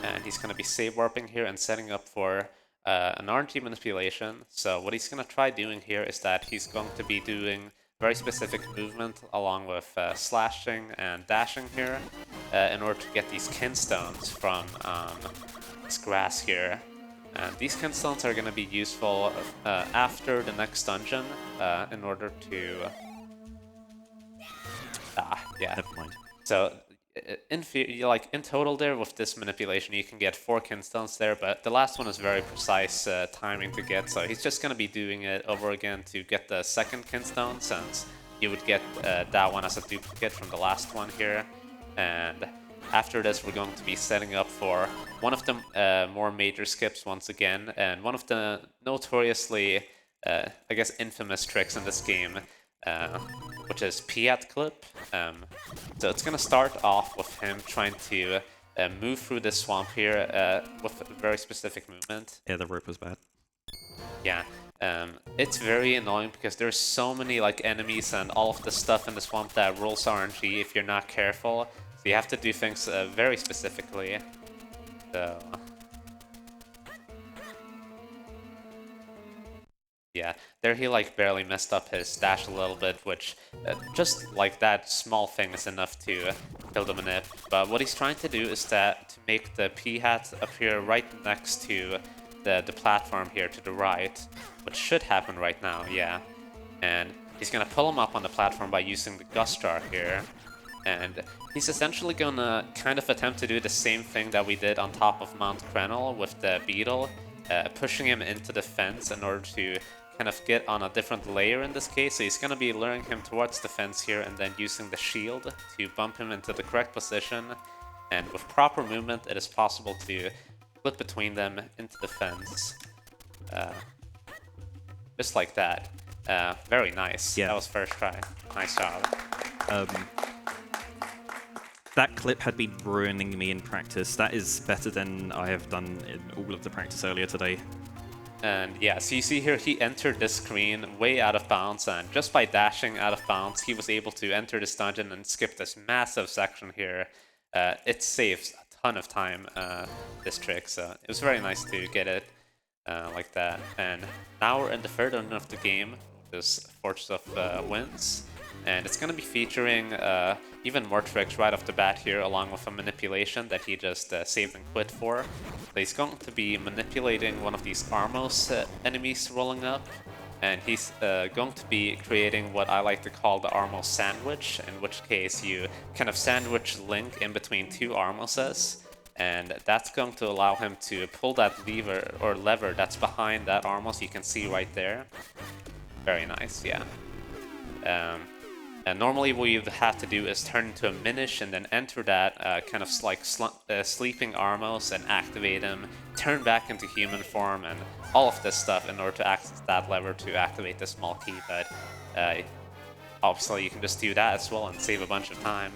And he's going to be save warping here and setting up for an RNG manipulation. So what he's going to try doing here is that he's going to be doing very specific movement along with slashing and dashing here in order to get these kinstones from this grass here. And these kinstones are going to be useful after the next dungeon in order to... yeah. Never mind. So in total there with this manipulation you can get 4 kinstones there, but the last one is very precise timing to get, so he's just going to be doing it over again to get the second kinstone, since you would get that one as a duplicate from the last one here. And after this, we're going to be setting up for one of the more major skips once again, and one of the notoriously, I guess, infamous tricks in this game, which is Piat Clip. So it's going to start off with him trying to move through this swamp here with a very specific movement. Yeah, the rope was bad. Yeah, it's very annoying because there's so many like enemies and all of the stuff in the swamp that rolls RNG if you're not careful. So you have to do things very specifically. So yeah, there he like barely messed up his dash a little bit, which just like that small thing is enough to kill the Manip. But what he's trying to do is that to make the P-hat appear right next to the platform here to the right, which should happen right now, yeah. And he's gonna pull him up on the platform by using the Gustar here. And he's essentially gonna kind of attempt to do the same thing that we did on top of Mount Crenel with the Beetle, pushing him into the fence in order to kind of get on a different layer in this case. So he's gonna be luring him towards the fence here and then using the shield to bump him into the correct position. And with proper movement, it is possible to flip between them into the fence. Just like that. Very nice. Yeah. That was first try. Nice job. That clip had been ruining me in practice. That is better than I have done in all of the practice earlier today. And yeah, so you see here, he entered this screen way out of bounds, and just by dashing out of bounds, he was able to enter this dungeon and skip this massive section here. It saves a ton of time, this trick, so it was very nice to get it like that. And now we're in the third end of the game, this Fortress of Winds, and it's going to be featuring even more tricks right off the bat here, along with a manipulation that he just saved and quit for. So he's going to be manipulating one of these Armos enemies rolling up, and he's going to be creating what I like to call the Armos sandwich, in which case you kind of sandwich Link in between two Armoses, and that's going to allow him to pull that lever that's behind that Armos you can see right there. Very nice, yeah. And normally what you'd have to do is turn into a Minish and then enter that kind of like sleeping Armos and activate him, turn back into human form, and all of this stuff in order to access that lever to activate the small key. But obviously you can just do that as well and save a bunch of time.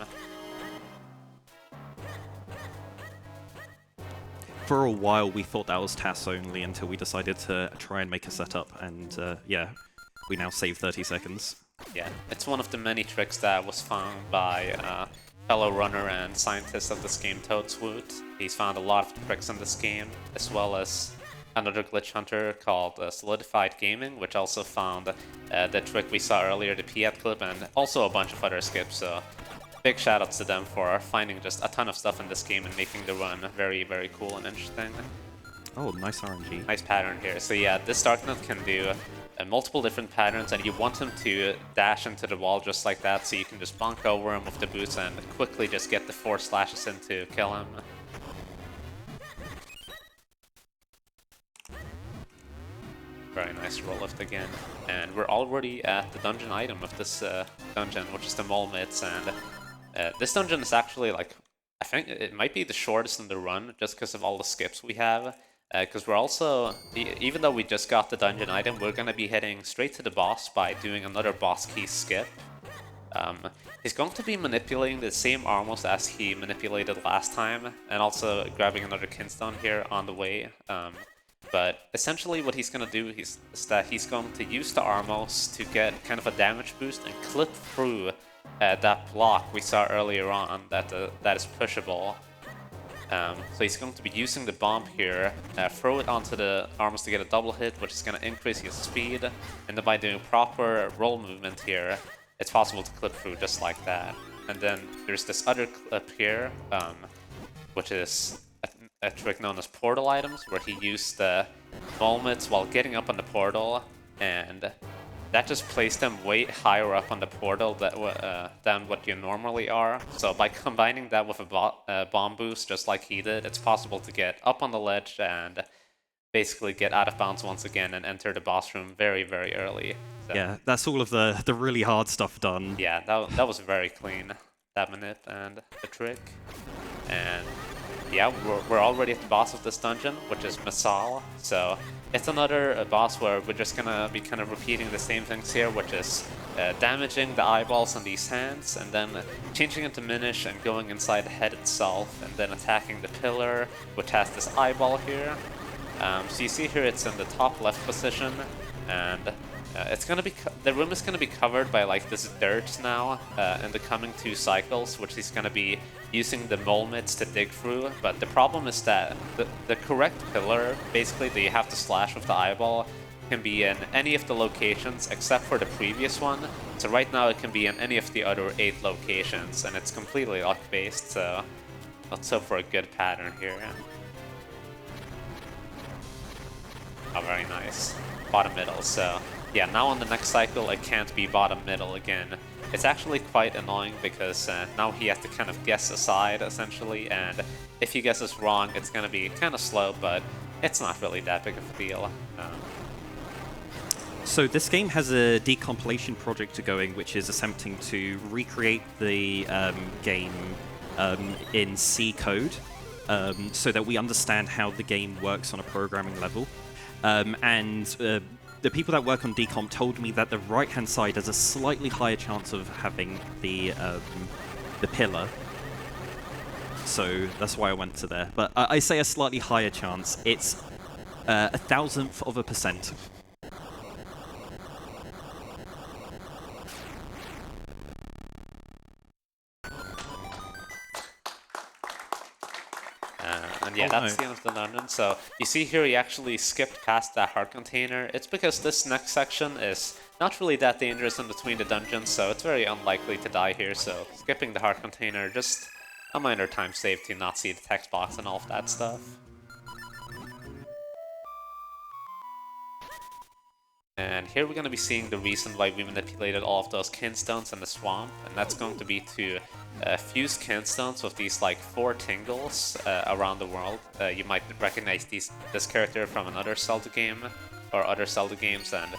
For a while we thought that was TAS only until we decided to try and make a setup, and yeah, we now save 30 seconds. Yeah, it's one of the many tricks that was found by fellow runner and scientist of this game, Toadswoot. He's found a lot of tricks in this game, as well as another glitch hunter called Solidified Gaming, which also found the trick we saw earlier, the Piat clip, and also a bunch of other skips. So big shoutouts to them for finding just a ton of stuff in this game and making the run very, very cool and interesting. Oh, nice RNG. Nice pattern here. So yeah, this Darknut can do multiple different patterns, and you want him to dash into the wall just like that, so you can just bonk over him with the boots and quickly just get the 4 slashes in to kill him. Very nice roll lift again. And we're already at the dungeon item of this dungeon, which is the Mole Mitts, and this dungeon is actually like, I think it might be the shortest in the run just because of all the skips we have. Because we're also, even though we just got the dungeon item, we're going to be heading straight to the boss by doing another boss key skip. He's going to be manipulating the same Armos as he manipulated last time, and also grabbing another Kinstone here on the way. But essentially what he's going to do is that he's going to use the Armos to get kind of a damage boost and clip through that block we saw earlier on that is pushable. So he's going to be using the bomb here, throw it onto the Armos to get a double hit, which is going to increase his speed, and then by doing proper roll movement here, it's possible to clip through just like that. And then there's this other clip here, which is a trick known as portal items, where he used the moments while getting up on the portal, and that just placed him way higher up on the portal than what you normally are. So by combining that with a bomb boost, just like he did, it's possible to get up on the ledge and basically get out of bounds once again and enter the boss room very, very early. So, yeah, that's all of the really hard stuff done. yeah, that was very clean. that manip and the trick. And yeah, we're already at the boss of this dungeon, which is Masal. So it's another boss where we're just gonna be kind of repeating the same things here, which is damaging the eyeballs on these hands, and then changing into Minish and going inside the head itself, and then attacking the pillar, which has this eyeball here. So you see here it's in the top left position, and it's gonna be the room is gonna be covered by like this dirt now in the coming 2 cycles, which he's gonna be using the mole mitts to dig through. But the problem is that the correct pillar, basically that you have to slash with the eyeball, can be in any of the locations except for the previous one. So right now it can be in any of the other 8 locations, and it's completely luck based. So let's hope for a good pattern here. Oh, very nice. Bottom middle. So yeah, now on the next cycle it can't be bottom middle again. It's actually quite annoying because now he has to kind of guess a side essentially, and if he guesses wrong it's gonna be kind of slow, but it's not really that big of a deal. So this game has a decompilation project going, which is attempting to recreate the game in C code, so that we understand how the game works on a programming level. The people that work on decomp told me that the right-hand side has a slightly higher chance of having the pillar. So that's why I went to there. But I say a slightly higher chance. It's 0.001%. And yeah, that's the end of the dungeon. So you see here he actually skipped past that heart container. It's because this next section is not really that dangerous in between the dungeons, so it's very unlikely to die here. So skipping the heart container, just a minor time save to not see the text box and all of that stuff. And here we're going to be seeing the reason why we manipulated all of those kinstones in the swamp, and that's going to be to fuse kinstones with these like 4 tingles around the world. You might recognize this character from another Zelda game or other Zelda games, and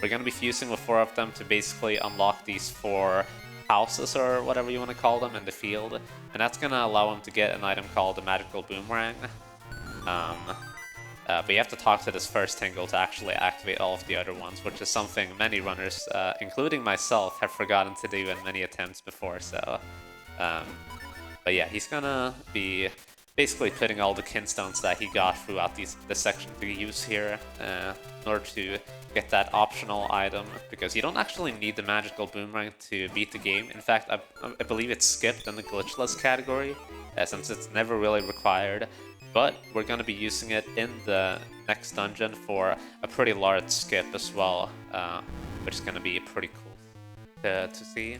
we're going to be fusing with 4 of them to basically unlock these 4 houses or whatever you want to call them in the field, and that's going to allow him to get an item called the Magical Boomerang. But you have to talk to this first tingle to actually activate all of the other ones, which is something many runners, including myself, have forgotten to do in many attempts before. So, but yeah, he's gonna be basically putting all the kinstones that he got throughout this section to use here in order to get that optional item, because you don't actually need the Magical Boomerang to beat the game. In fact, I believe it's skipped in the glitchless category, since it's never really required. But we're going to be using it in the next dungeon for a pretty large skip as well, which is going to be pretty cool to see.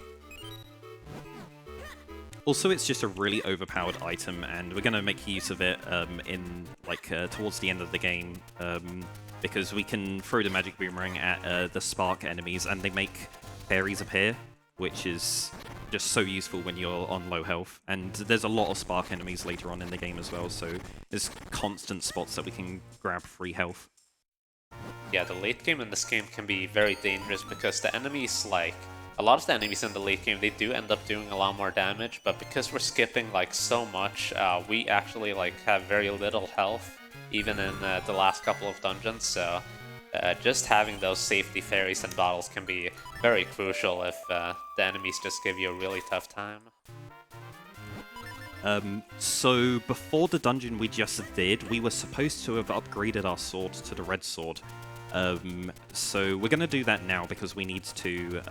Also, it's just a really overpowered item, and we're going to make use of it in towards the end of the game, because we can throw the magic boomerang at the spark enemies, and they make fairies appear, which is just so useful when you're on low health. And there's a lot of spark enemies later on in the game as well, so there's constant spots that we can grab free health. Yeah, the late game in this game can be very dangerous because the enemies, a lot of the enemies in the late game, they do end up doing a lot more damage, but because we're skipping so much, we actually have very little health, even in the last couple of dungeons, so just having those safety fairies and bottles can be very crucial if the enemies just give you a really tough time. So before the dungeon we just did, we were supposed to have upgraded our sword to the red sword. So we're going to do that now because we need to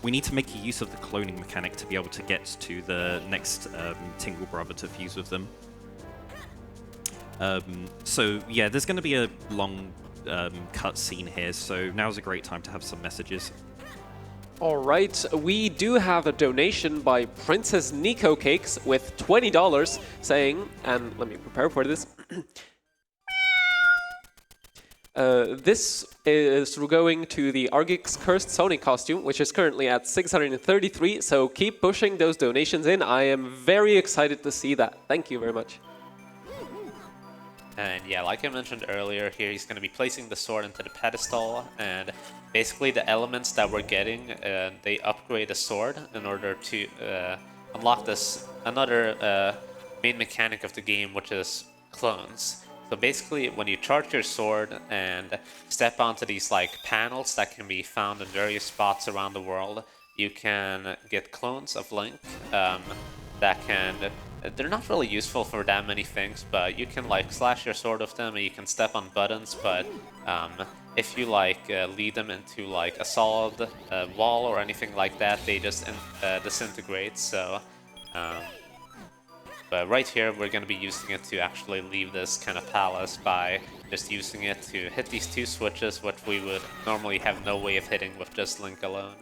make use of the cloning mechanic to be able to get to the next Tingle Brother to fuse with them. So yeah, there's going to be a long cutscene here, so now's a great time to have some messages. Alright, we do have a donation by Princess Nico Cakes with $20 saying, and let me prepare for this. This is going to the Argix Cursed Sonic costume, which is currently at 633, so keep pushing those donations in. I am very excited to see that. Thank you very much. And yeah, like I mentioned earlier, here he's going to be placing the sword into the pedestal, and basically the elements that we're getting, they upgrade the sword in order to unlock this another main mechanic of the game, which is clones. So basically, when you charge your sword and step onto these like panels that can be found in various spots around the world, you can get clones of Link that can. They're not really useful for that many things, but you can like slash your sword with them and you can step on buttons, but if you like lead them into like a solid wall or anything like that, they just disintegrate. So but right here we're going to be using it to actually leave this kind of palace by just using it to hit these two switches, which we would normally have no way of hitting with just Link alone.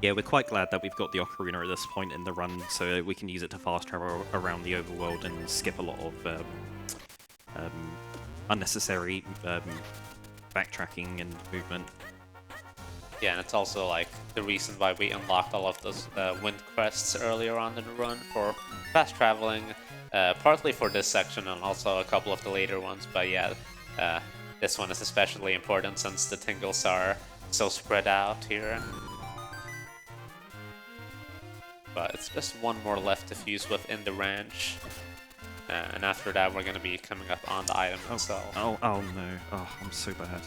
Yeah, we're quite glad that we've got the Ocarina at this point in the run, so we can use it to fast travel around the overworld and skip a lot of unnecessary backtracking and movement. Yeah, and it's also like the reason why we unlocked all of those wind quests earlier on in the run for fast traveling, partly for this section and also a couple of the later ones. But yeah, this one is especially important since the tingles are so spread out here. But it's just one more left to fuse within the ranch. And after that, we're going to be coming up on the item itself. Oh no. Oh, I'm so bad.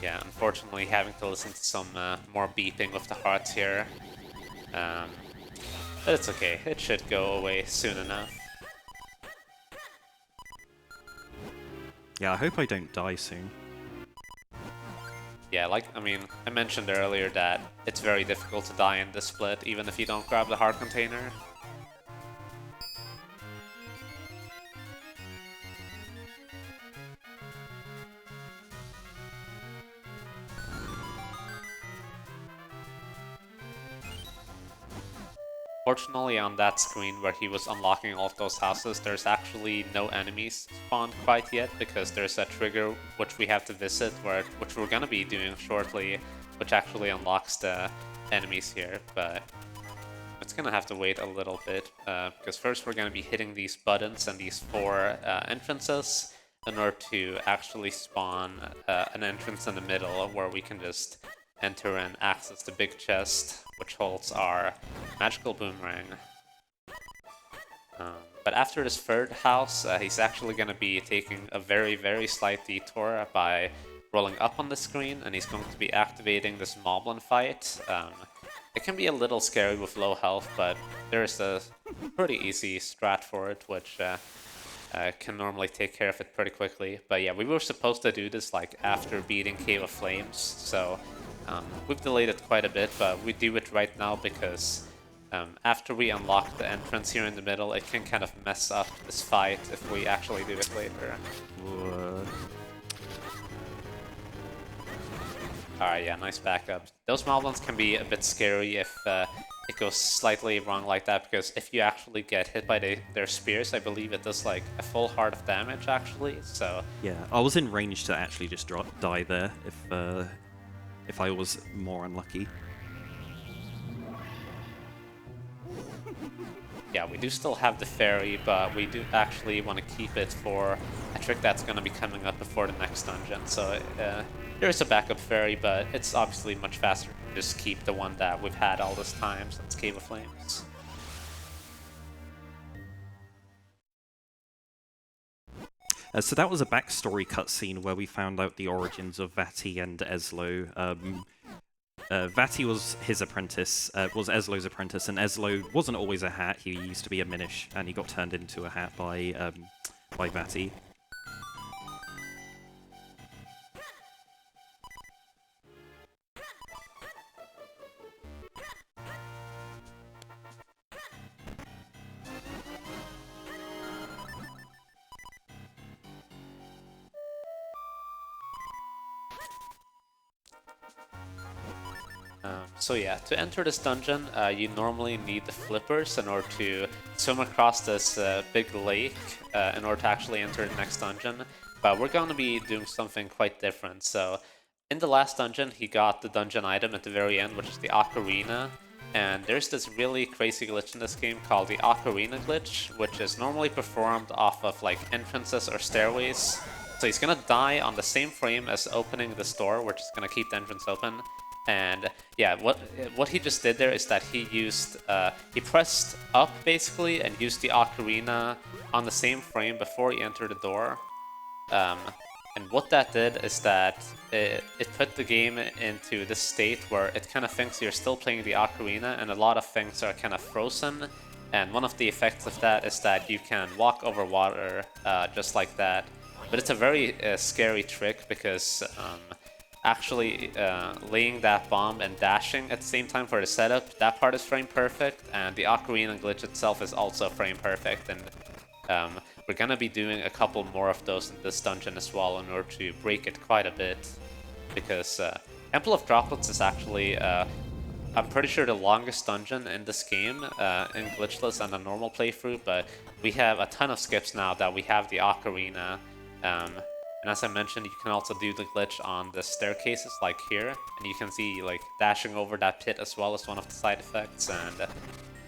Yeah, unfortunately having to listen to some more beeping with the hearts here. But it's okay, it should go away soon enough. Yeah, I hope I don't die soon. Yeah, I mentioned earlier that it's very difficult to die in this split, even if you don't grab the heart container. Fortunately, on that screen where he was unlocking all of those houses, there's actually no enemies spawned quite yet, because there's a trigger which we have to visit, which we're gonna be doing shortly, which actually unlocks the enemies here, but it's gonna have to wait a little bit, because first we're gonna be hitting these buttons and these 4 entrances in order to actually spawn an entrance in the middle where we can just enter and access the big chest, which holds our magical boomerang. But after this 3rd house, he's actually going to be taking a very, very slight detour by rolling up on the screen, and he's going to be activating this Moblin fight. It can be a little scary with low health, but there's a pretty easy strat for it, which can normally take care of it pretty quickly. But yeah, we were supposed to do this like after beating Cave of Flames, so we've delayed it quite a bit, but we do it right now because after we unlock the entrance here in the middle, it can kind of mess up this fight if we actually do it later. Alright, yeah, nice backup. Those Moblins can be a bit scary if it goes slightly wrong like that, because if you actually get hit by their spears, I believe it does like a full heart of damage actually, so... Yeah, I was in range to actually just die there if I was more unlucky. Yeah, we do still have the fairy, but we do actually want to keep it for a trick that's going to be coming up before the next dungeon. So there is a backup fairy, but it's obviously much faster to just keep the one that we've had all this time since Cave of Flames. So that was a backstory cutscene where we found out the origins of Vati and Eslo. Vati was his apprentice, was Eslo's apprentice, and Eslo wasn't always a hat. He used to be a Minish, and he got turned into a hat by Vati. So yeah, to enter this dungeon, you normally need the flippers in order to swim across this big lake in order to actually enter the next dungeon. But we're going to be doing something quite different. So in the last dungeon, he got the dungeon item at the very end, which is the Ocarina. And there's this really crazy glitch in this game called the Ocarina glitch, which is normally performed off of like entrances or stairways. So he's gonna die on the same frame as opening this door, which is gonna keep the entrance open. And yeah, what he just did there is that he used he pressed up basically and used the Ocarina on the same frame before he entered the door. And what that did is that it put the game into this state where it kind of thinks you're still playing the Ocarina, and a lot of things are kind of frozen. And one of the effects of that is that you can walk over water just like that. But it's a very scary trick because actually laying that bomb and dashing at the same time for the setup, that part is frame perfect, and the Ocarina glitch itself is also frame perfect. And we're gonna be doing a couple more of those in this dungeon as well in order to break it quite a bit, because Temple of Droplets is actually, I'm pretty sure, the longest dungeon in this game in glitchless and a normal playthrough, but we have a ton of skips now that we have the Ocarina. And as I mentioned, you can also do the glitch on the staircases like here, and you can see like dashing over that pit as well as one of the side effects, and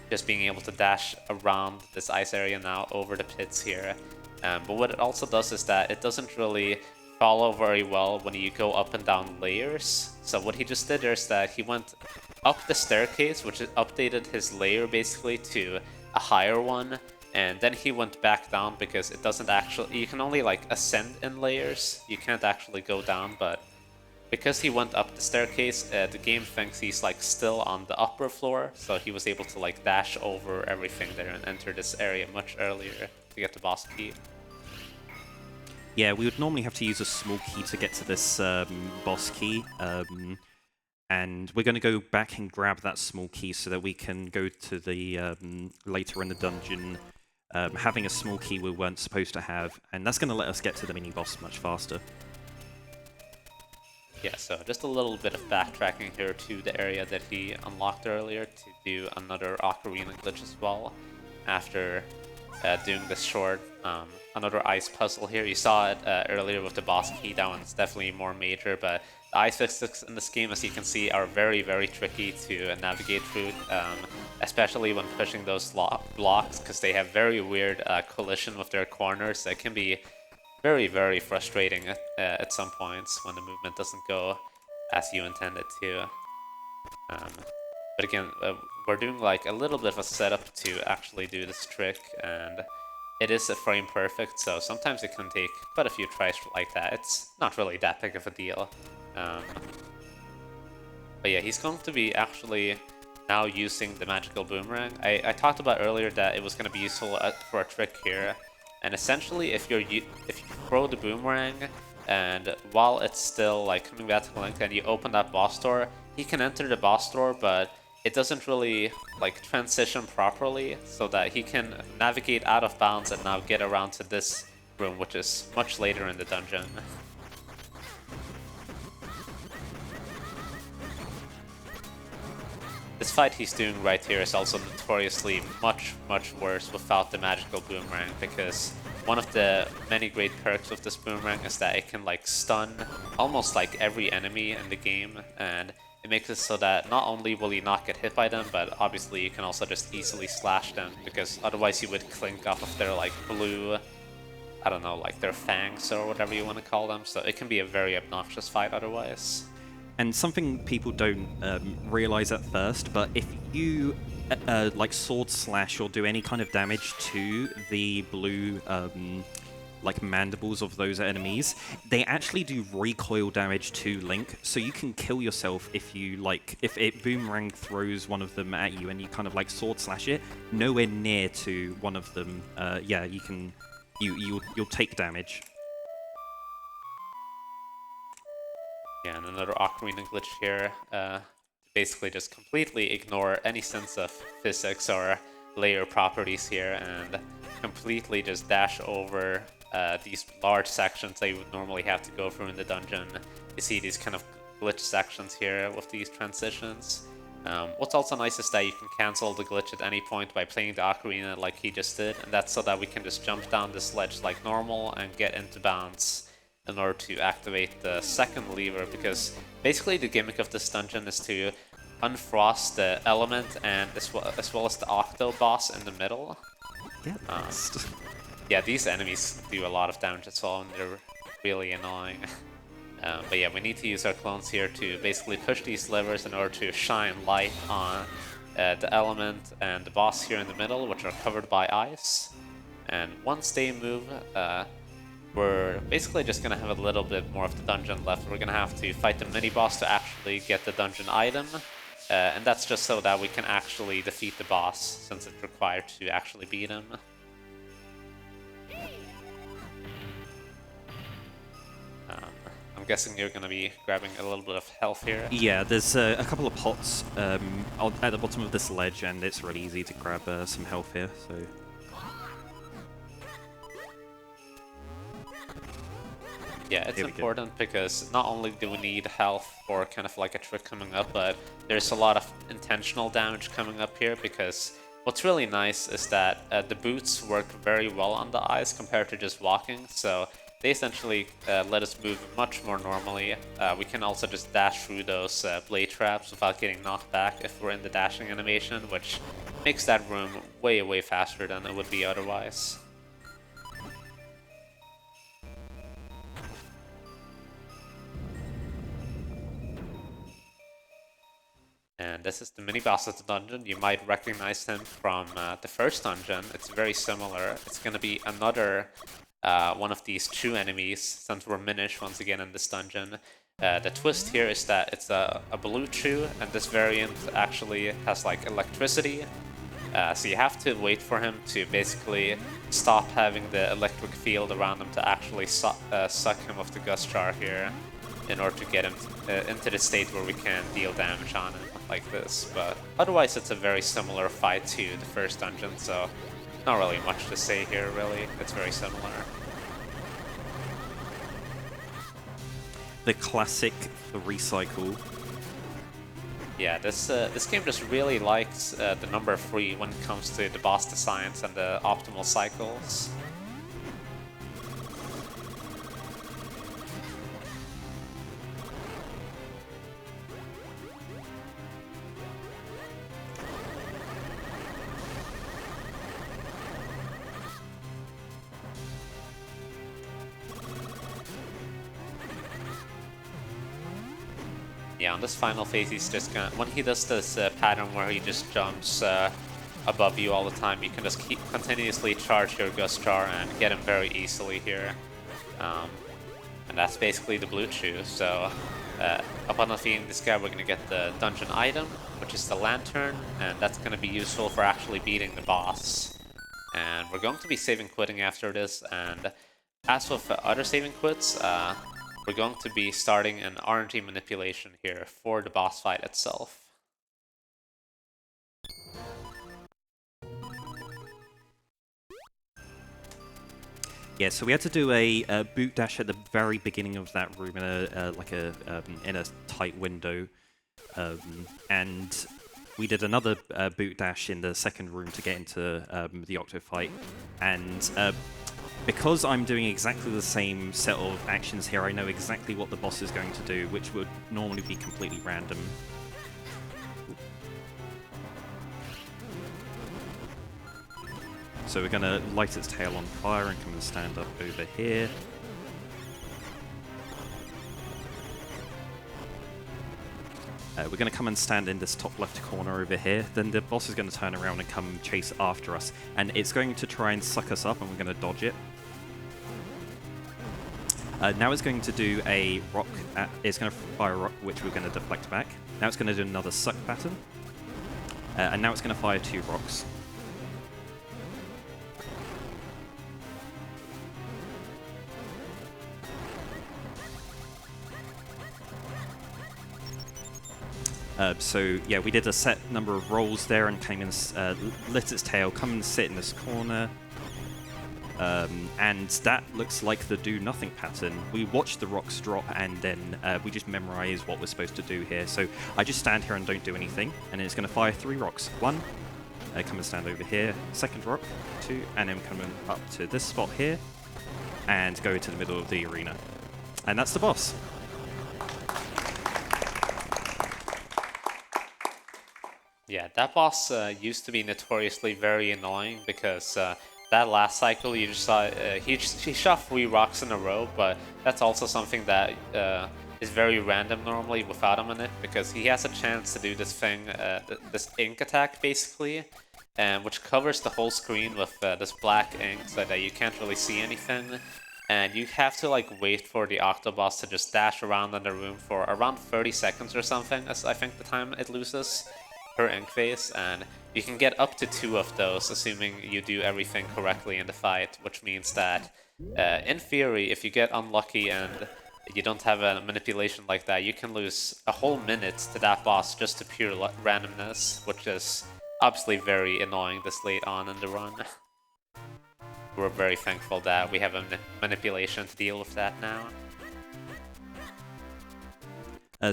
just being able to dash around this ice area now over the pits here. But what it also does is that it doesn't really follow very well when you go up and down layers. So what he just did there is that he went up the staircase, which updated his layer basically to a higher one, and then he went back down because it doesn't actually, you can only like ascend in layers, you can't actually go down. But because he went up the staircase, the game thinks he's like still on the upper floor, so he was able to like dash over everything there and enter this area much earlier to get the boss key. Yeah, we would normally have to use a small key to get to this boss key, and we're going to go back and grab that small key so that we can go to the later in the dungeon having a small key we weren't supposed to have, and that's going to let us get to the mini-boss much faster. Yeah, so just a little bit of backtracking here to the area that he unlocked earlier to do another Ocarina glitch as well. After doing this short, another ice puzzle here. You saw it earlier with the boss key. That one's definitely more major, but the ice physics in this game, as you can see, are very, very tricky to navigate through, especially when pushing those blocks, because they have very weird collision with their corners. That can be very, very frustrating at some points when the movement doesn't go as you intended to. But again, we're doing like a little bit of a setup to actually do this trick, and it is a frame perfect, so sometimes it can take quite a few tries like that. It's not really that big of a deal. But yeah, he's going to be actually now using the magical boomerang. I talked about earlier that it was going to be useful for a trick here. And essentially, if you throw the boomerang, and while it's still like coming back to Link, and you open that boss door, he can enter the boss door, but it doesn't really like transition properly, so that he can navigate out of bounds and now get around to this room, which is much later in the dungeon. This fight he's doing right here is also notoriously much, much worse without the magical boomerang, because one of the many great perks of this boomerang is that it can like stun almost like every enemy in the game, and it makes it so that not only will you not get hit by them, but obviously you can also just easily slash them, because otherwise you would clink off of their like blue, I don't know, like their fangs or whatever you want to call them, so it can be a very obnoxious fight otherwise. And something people don't realize at first, but if you like sword slash or do any kind of damage to the blue like mandibles of those enemies, they actually do recoil damage to Link, so you can kill yourself if you like, if it boomerang throws one of them at you and you kind of like sword slash it nowhere near to one of them. Yeah, you can, you'll take damage. Yeah, and another Ocarina glitch here. Basically just completely ignore any sense of physics or layer properties here and completely just dash over these large sections that you would normally have to go through in the dungeon. You see these kind of glitch sections here with these transitions. What's also nice is that you can cancel the glitch at any point by playing the ocarina like he just did, and that's so that we can just jump down this ledge like normal and get into bounds in order to activate the second lever, because basically the gimmick of this dungeon is to unfrost the element and as well as the octo boss in the middle. Yeah. Yeah, these enemies do a lot of damage as well, and they're really annoying. But yeah, we need to use our clones here to basically push these levers in order to shine light on the element and the boss here in the middle, which are covered by ice. And once they move, we're basically just going to have a little bit more of the dungeon left. We're going to have to fight the mini-boss to actually get the dungeon item. And that's just so that we can actually defeat the boss, since it's required to actually beat him. I'm guessing you're going to be grabbing a little bit of health here. Yeah, there's a couple of pots at the bottom of this ledge, and it's really easy to grab some health here. So. Yeah, it's important because not only do we need health for kind of like a trick coming up, but there's a lot of intentional damage coming up here, because what's really nice is that the boots work very well on the ice compared to just walking, so they essentially let us move much more normally. We can also just dash through those blade traps without getting knocked back if we're in the dashing animation, which makes that room way, way faster than it would be otherwise. And this is the mini-boss of the dungeon. You might recognize him from the first dungeon. It's very similar. It's going to be another one of these two enemies, since we're Minish once again in this dungeon. The twist here is that it's a blue chew, and this variant actually has like electricity. So you have to wait for him to basically stop having the electric field around him to actually suck him of the gust jar here, in order to get him into the state where we can deal damage on him like this. But otherwise it's a very similar fight to the first dungeon, so not really much to say here really. It's very similar. The classic recycle. Yeah, this game just really likes the number 3 when it comes to the boss designs and the optimal cycles. Yeah, on this final phase, he's just gonna, when he does this pattern where he just jumps above you all the time, you can just keep continuously charge your gust jar and get him very easily here. And that's basically the blue chew. So upon defeating this guy, we're gonna get the dungeon item, which is the lantern, and that's gonna be useful for actually beating the boss. And we're going to be saving quitting after this, and as with other saving quits, we're going to be starting an RNG manipulation here for the boss fight itself. Yeah, so we had to do a boot dash at the very beginning of that room in in a tight window, and we did another boot dash in the second room to get into the Octo fight, and because I'm doing exactly the same set of actions here, I know exactly what the boss is going to do, which would normally be completely random. So we're going to light its tail on fire and come and stand up over here. We're going to come and stand in this top left corner over here. Then the boss is going to turn around and come chase after us. And it's going to try and suck us up, and we're going to dodge it. Now it's going to do a rock. It's going to fire a rock, which we're going to deflect back. Now it's going to do another suck pattern. And now it's going to fire 2 rocks. So yeah, we did a set number of rolls there and came and lit its tail, come and sit in this corner. And that looks like the do nothing pattern. We watch the rocks drop and then we just memorize what we're supposed to do here. So I just stand here and don't do anything, and then it's going to fire 3 rocks. 1, come and stand over here. Second rock, 2, and then come up to this spot here and go to the middle of the arena. And that's the boss. Yeah, that boss used to be notoriously very annoying because that last cycle you just saw he shot 3 rocks in a row, but that's also something that is very random normally without him in it, because he has a chance to do this thing, this ink attack basically, which covers the whole screen with this black ink so that you can't really see anything. And you have to like wait for the Octoboss to just dash around in the room for around 30 seconds or something, as I think the time it loses per ink phase, and you can get up to 2 of those assuming you do everything correctly in the fight, which means that in theory, if you get unlucky and you don't have a manipulation like that, you can lose a whole minute to that boss just to pure randomness, which is obviously very annoying this late on in the run. We're very thankful that we have a manipulation to deal with that now.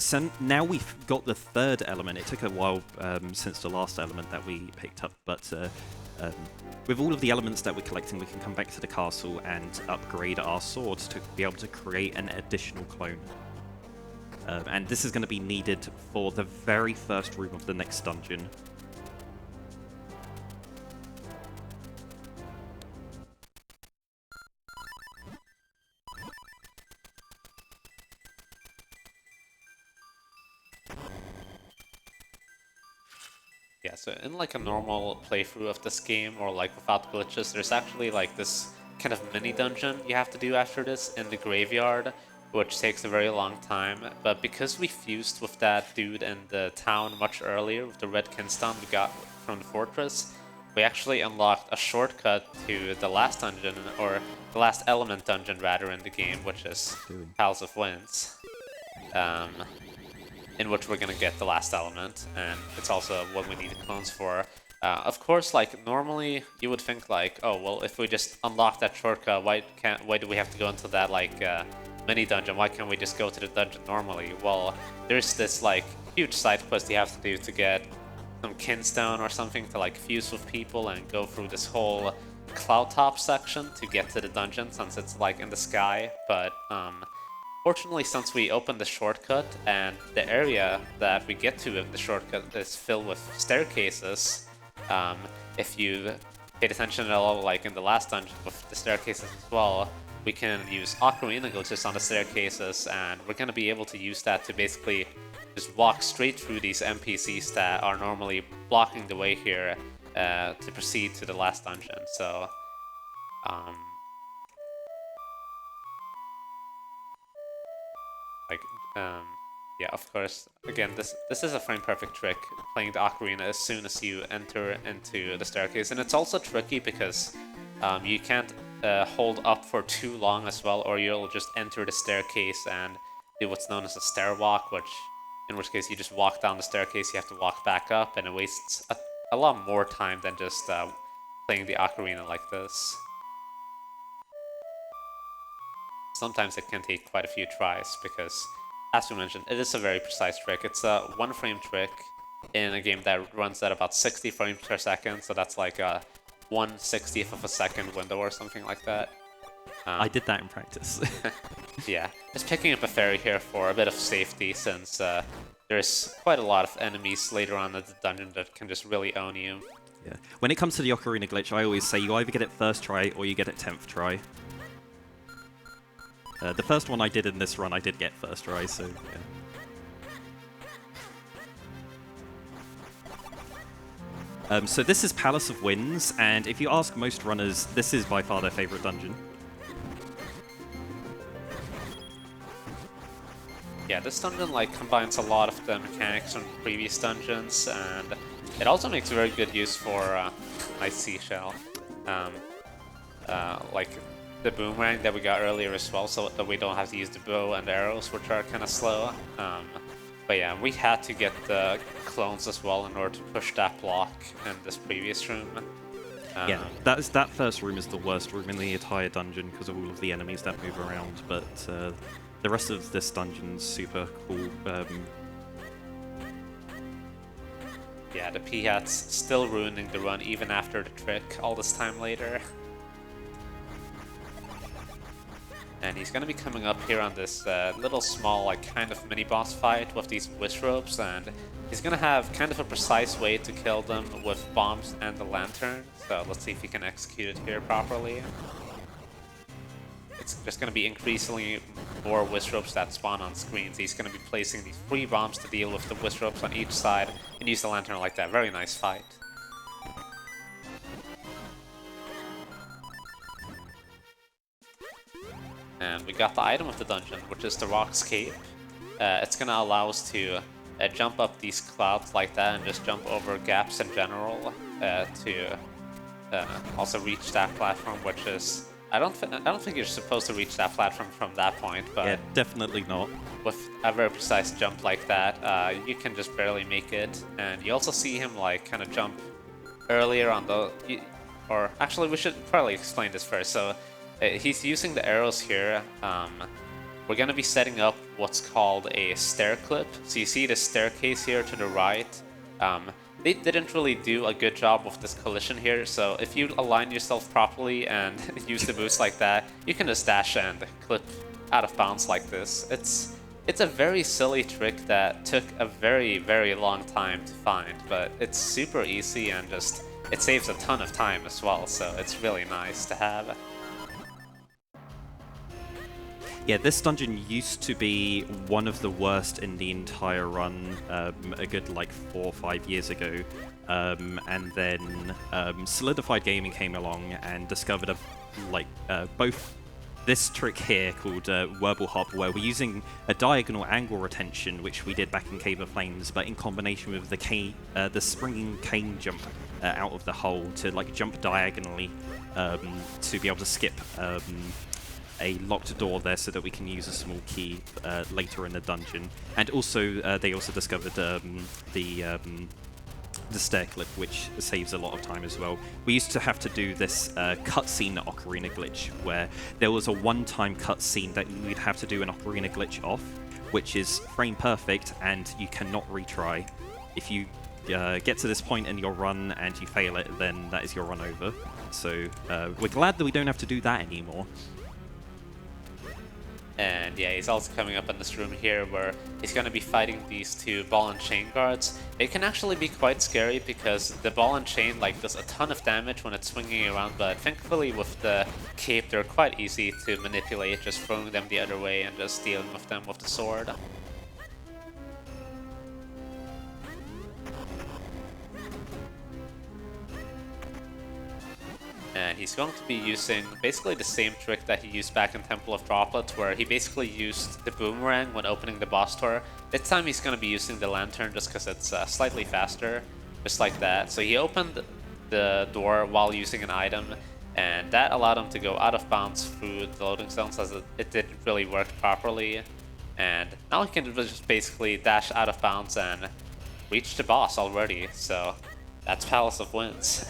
So now we've got the third element. It took a while since the last element that we picked up, but with all of the elements that we're collecting, we can come back to the castle and upgrade our swords to be able to create an additional clone. And this is going to be needed for the very first room of the next dungeon. Yeah, so in like a normal playthrough of this game, or like without glitches, there's actually like this kind of mini dungeon you have to do after this in the graveyard, which takes a very long time. But because we fused with that dude in the town much earlier with the red kinstone we got from the fortress, we actually unlocked a shortcut to the last dungeon, or the last element dungeon rather, in the game, which is Palace of Winds. In which we're gonna get the last element, and it's also what we need the clones for. Of course, like normally you would think like, oh well, if we just unlock that shortcut, why do we have to go into that like mini dungeon? Why can't we just go to the dungeon normally? Well, there's this like huge side quest you have to do to get some kinstone or something to like fuse with people and go through this whole cloud top section to get to the dungeon, since it's like in the sky. But fortunately, since we opened the shortcut and the area that we get to in the shortcut is filled with staircases, if you paid attention at all, like in the last dungeon with the staircases as well, we can use ocarina glitches on the staircases, and we're going to be able to use that to basically just walk straight through these NPCs that are normally blocking the way here to proceed to the last dungeon. So, yeah, of course, again, this is a frame-perfect trick, playing the ocarina as soon as you enter into the staircase. And it's also tricky because you can't hold up for too long as well, or you'll just enter the staircase and do what's known as a stair walk, in which case you just walk down the staircase, you have to walk back up, and it wastes a lot more time than just playing the ocarina like this. Sometimes it can take quite a few tries because, as we mentioned, it is a very precise trick. It's a 1-frame trick in a game that runs at about 60 frames per second, so that's like a 1/60th of a second window or something like that. I did that in practice. Yeah, just picking up a fairy here for a bit of safety, since there's quite a lot of enemies later on in the dungeon that can just really own you. Yeah. When it comes to the ocarina glitch, I always say you either get it first try or you get it 10th try. The first one I did in this run, I did get first try, so yeah. So this is Palace of Winds, and if you ask most runners, this is by far their favorite dungeon. Yeah, this dungeon like combines a lot of the mechanics from previous dungeons, and it also makes very good use for nice seashell. Like the boomerang that we got earlier as well, so that we don't have to use the bow and arrows, which are kind of slow. But yeah, we had to get the clones as well in order to push that block in this previous room. Yeah, that first room is the worst room in the entire dungeon because of all of the enemies that move around, but the rest of this dungeon's super cool. Yeah, the Piat's still ruining the run even after the trick all this time later. And he's gonna be coming up here on this little small, like, kind of mini-boss fight with these wish ropes, and he's gonna have kind of a precise way to kill them with bombs and the lantern. So let's see if he can execute it here properly. It's just gonna be increasingly more wish ropes that spawn on screens. He's gonna be placing these 3 bombs to deal with the wish ropes on each side and use the lantern like that. Very nice fight. And we got the item of the dungeon, which is the Rock's Cape. It's gonna allow us to jump up these clouds like that and just jump over gaps in general to also reach that platform, which is... I don't think you're supposed to reach that platform from that point, but... Yeah, definitely not. With a very precise jump like that, you can just barely make it. And you also see him, like, kind of jump earlier on the... Or, actually, we should probably explain this first. So, he's using the arrows here. We're going to be setting up what's called a stair clip. So you see the staircase here to the right. They didn't really do a good job with this collision here, so if you align yourself properly and use the boost like that, you can just dash and clip out of bounds like this. It's a very silly trick that took a very, very long time to find, but it's super easy and just it saves a ton of time as well, so it's really nice to have. Yeah, this dungeon used to be one of the worst in the entire run a good like 4 or 5 years ago. And then Solidified Gaming came along and discovered both this trick here called Wurble Hop, where we're using a diagonal angle retention, which we did back in Cave of Flames, but in combination with the springing cane jump out of the hole to like jump diagonally to be able to skip a locked door there so that we can use a small key later in the dungeon. And also, they also discovered the stair clip, which saves a lot of time as well. We used to have to do this cutscene Ocarina glitch, where there was a one-time cutscene that we'd have to do an Ocarina glitch off, which is frame perfect, and you cannot retry. If you get to this point in your run and you fail it, then that is your run over. So we're glad that we don't have to do that anymore. And yeah, he's also coming up in this room here where he's going to be fighting these 2 ball and chain guards. It can actually be quite scary because the ball and chain like does a ton of damage when it's swinging around, but thankfully with the cape they're quite easy to manipulate, just throwing them the other way and just dealing with them with the sword. And he's going to be using basically the same trick that he used back in Temple of Droplets, where he basically used the boomerang when opening the boss door. This time he's going to be using the lantern just because it's slightly faster, just like that. So he opened the door while using an item, and that allowed him to go out of bounds through the loading zones as it didn't really work properly. And now he can just basically dash out of bounds and reach the boss already. So that's Palace of Winds.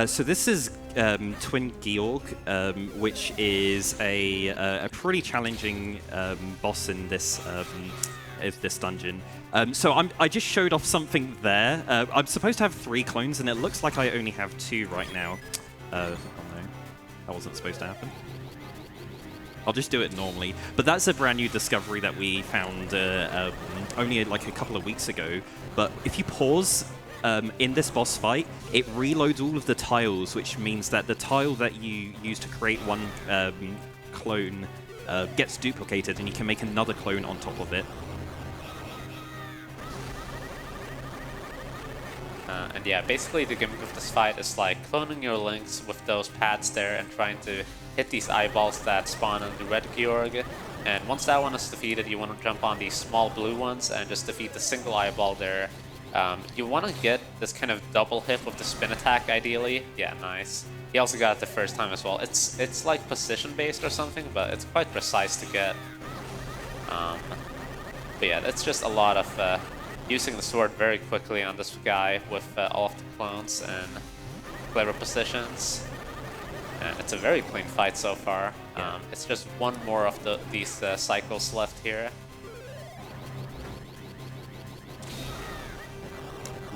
So this is Twin Georg, which is a pretty challenging boss in this dungeon. So I just showed off something there. I'm supposed to have 3 clones, and it looks like I only have 2 right now. Oh no, that wasn't supposed to happen. I'll just do it normally. But that's a brand new discovery that we found only like a couple of weeks ago. But if you pause in this boss fight, it reloads all of the tiles, which means that the tile that you use to create one clone gets duplicated, and you can make another clone on top of it. And yeah, basically the gimmick of this fight is like cloning your links with those pads there and trying to hit these eyeballs that spawn on the red Georg. And once that one is defeated, you want to jump on these small blue ones and just defeat the single eyeball there. You want to get this kind of double hit with the spin attack, ideally. Yeah, nice. He also got it the first time as well. It's like position-based or something, but it's quite precise to get. But yeah, that's just a lot of using the sword very quickly on this guy with all of the clones and clever positions. And it's a very clean fight so far. Yeah. It's just one more of these cycles left here.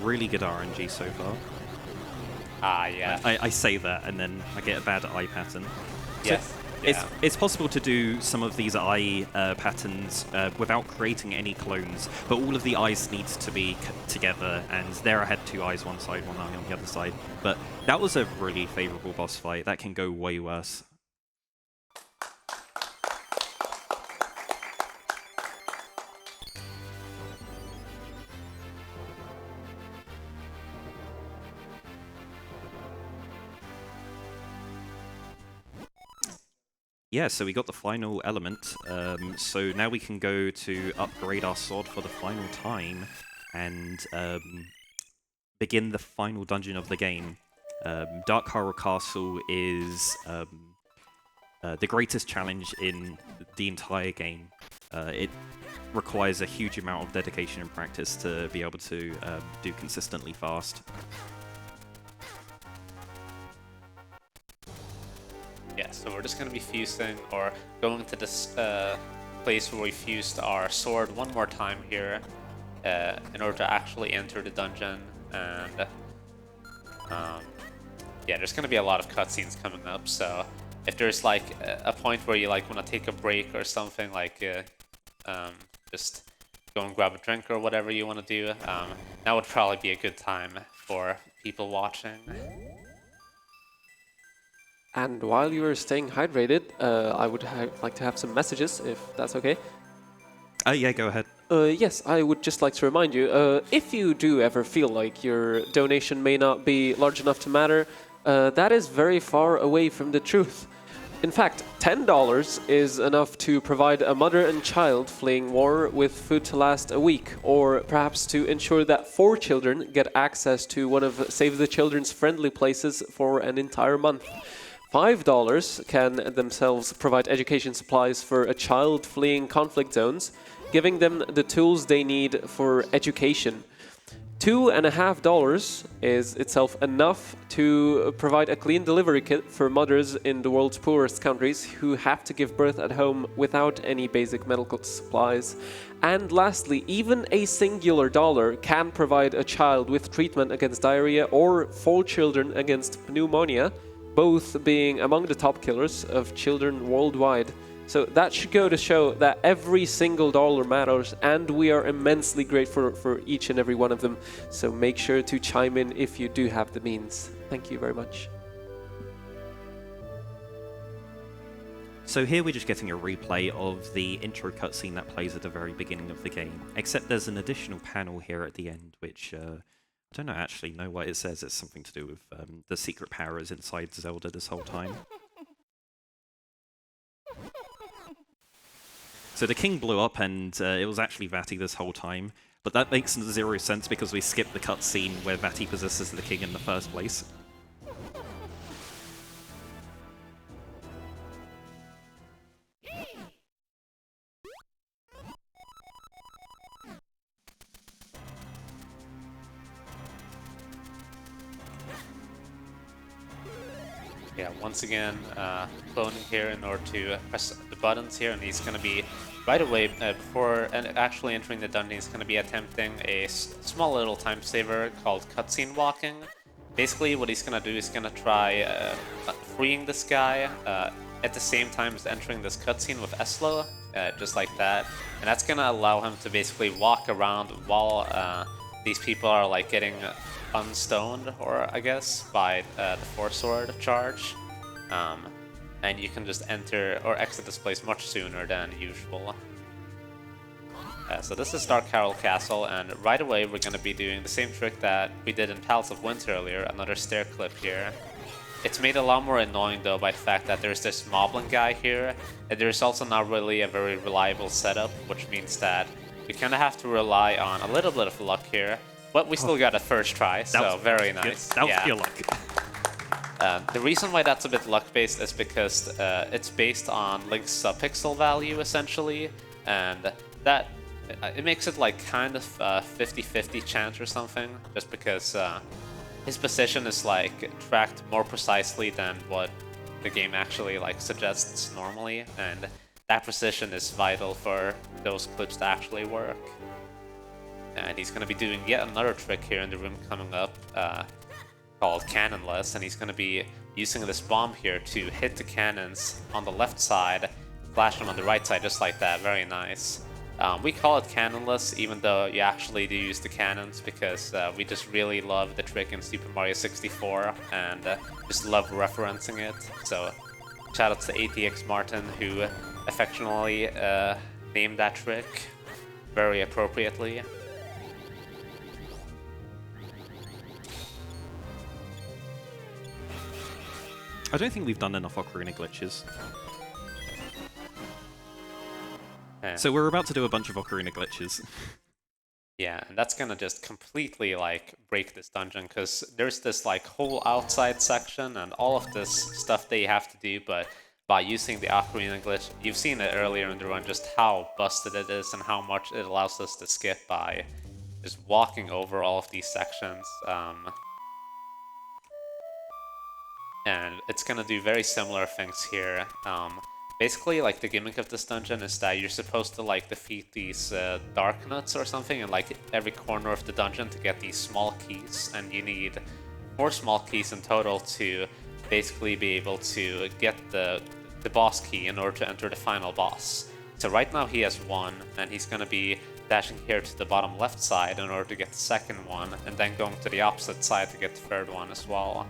Really good RNG so far. Ah, yeah. I say that and then I get a bad eye pattern. Yes. It's possible to do some of these eye patterns without creating any clones, but all of the eyes need to be together, and there I had 2 eyes one side, 1 eye on the other side. But that was a really favourable boss fight. That can go way worse. Yeah, so we got the final element, so now we can go to upgrade our sword for the final time and begin the final dungeon of the game. Dark Hyrule Castle is the greatest challenge in the entire game. It requires a huge amount of dedication and practice to be able to do consistently fast. Yeah, so we're just going to be fusing, or going to this place where we fused our sword one more time here in order to actually enter the dungeon. And yeah, there's going to be a lot of cutscenes coming up, so if there's like a point where you like want to take a break or something, like just go and grab a drink or whatever you want to do, that would probably be a good time for people watching. And while you are staying hydrated, I would like to have some messages, if that's okay. Yeah, go ahead. Yes, I would just like to remind you, if you do ever feel like your donation may not be large enough to matter, that is very far away from the truth. In fact, $10 is enough to provide a mother and child fleeing war with food to last a week, or perhaps to ensure that 4 children get access to one of Save the Children's friendly places for an entire month. $5 can themselves provide education supplies for a child fleeing conflict zones, giving them the tools they need for education. $2.50 is itself enough to provide a clean delivery kit for mothers in the world's poorest countries who have to give birth at home without any basic medical supplies. And lastly, even a singular dollar can provide a child with treatment against diarrhea or 4 children against pneumonia, both being among the top killers of children worldwide. So that should go to show that every single dollar matters, and we are immensely grateful for each and every one of them. So make sure to chime in if you do have the means. Thank you very much. So here we're just getting a replay of the intro cutscene that plays at the very beginning of the game, except there's an additional panel here at the end, which I don't actually know what it says. It's something to do with the secret powers inside Zelda this whole time. So the king blew up, and it was actually Vati this whole time, but that makes 0 sense because we skipped the cutscene where Vati possesses the king in the first place. Yeah, once again, cloning here in order to press the buttons here, and he's going to be, right away, before actually entering the dungeon, he's going to be attempting a small little time saver called cutscene walking. Basically, what he's going to do is going to try freeing this guy at the same time as entering this cutscene with Eslo, just like that. And that's going to allow him to basically walk around while these people are like getting unstoned, or I guess, by the 4-sword charge. And you can just enter or exit this place much sooner than usual. So this is Dark Hyrule Castle, and right away we're going to be doing the same trick that we did in Palace of Winter earlier, another stair clip here. It's made a lot more annoying though by the fact that there's this moblin guy here, and there's also not really a very reliable setup, which means that we kind of have to rely on a little bit of luck here. But we still got a first try, so very nice. That was your luck. The reason why that's a bit luck-based is because it's based on Link's subpixel value, essentially, and that it makes it like kind of 50-50 chance or something, just because his position is like tracked more precisely than what the game actually like suggests normally, and that precision is vital for those clips to actually work. And he's going to be doing yet another trick here in the room coming up, called Cannonless, and he's going to be using this bomb here to hit the cannons on the left side, flash them on the right side just like that. Very nice. We call it Cannonless, even though you actually do use the cannons, because we just really love the trick in Super Mario 64 and just love referencing it. So shout out to ATX Martin, who affectionately named that trick very appropriately. I don't think we've done enough Ocarina glitches. So we're about to do a bunch of Ocarina glitches. Yeah, and that's gonna just completely like break this dungeon, because there's this like whole outside section and all of this stuff that you have to do, but by using the Ocarina glitch, you've seen it earlier in the run just how busted it is and how much it allows us to skip by just walking over all of these sections. And it's gonna do very similar things here. Basically, like, the gimmick of this dungeon is that you're supposed to like defeat these dark nuts or something in like every corner of the dungeon to get these small keys, and you need 4 small keys in total to basically be able to get the boss key in order to enter the final boss. So right now he has 1, and he's gonna be dashing here to the bottom left side in order to get the second one, and then going to the opposite side to get the third one as well.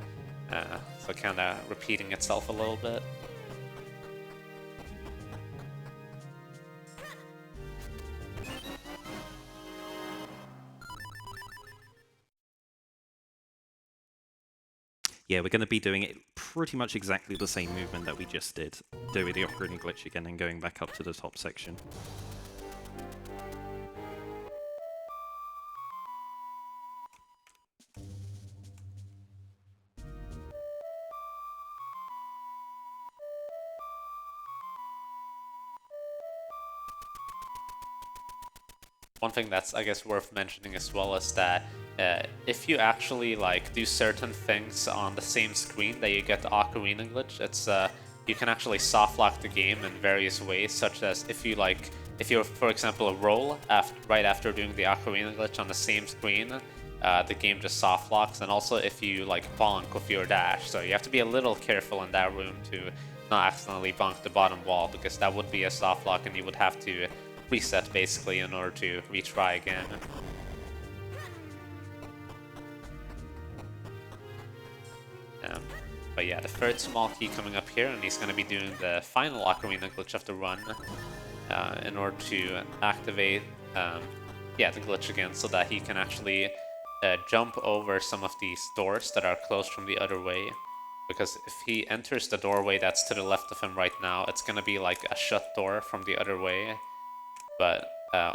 So kind of repeating itself a little bit. Yeah, we're going to be doing it pretty much exactly the same movement that we just did. Doing the Ocarina glitch again and going back up to the top section. One thing that's, I guess, worth mentioning as well is that if you actually like do certain things on the same screen that you get the Ocarina glitch, it's you can actually soft lock the game in various ways, such as if you're, for example, a roll right after doing the Ocarina glitch on the same screen, the game just soft locks, and also if you like bonk with your dash. So you have to be a little careful in that room to not accidentally bonk the bottom wall, because that would be a soft lock and you would have to reset basically in order to retry again. But yeah, the third small key coming up here, and he's going to be doing the final Ocarina glitch of the run in order to activate the glitch again, so that he can actually jump over some of these doors that are closed from the other way. Because if he enters the doorway that's to the left of him right now, it's going to be like a shut door from the other way. But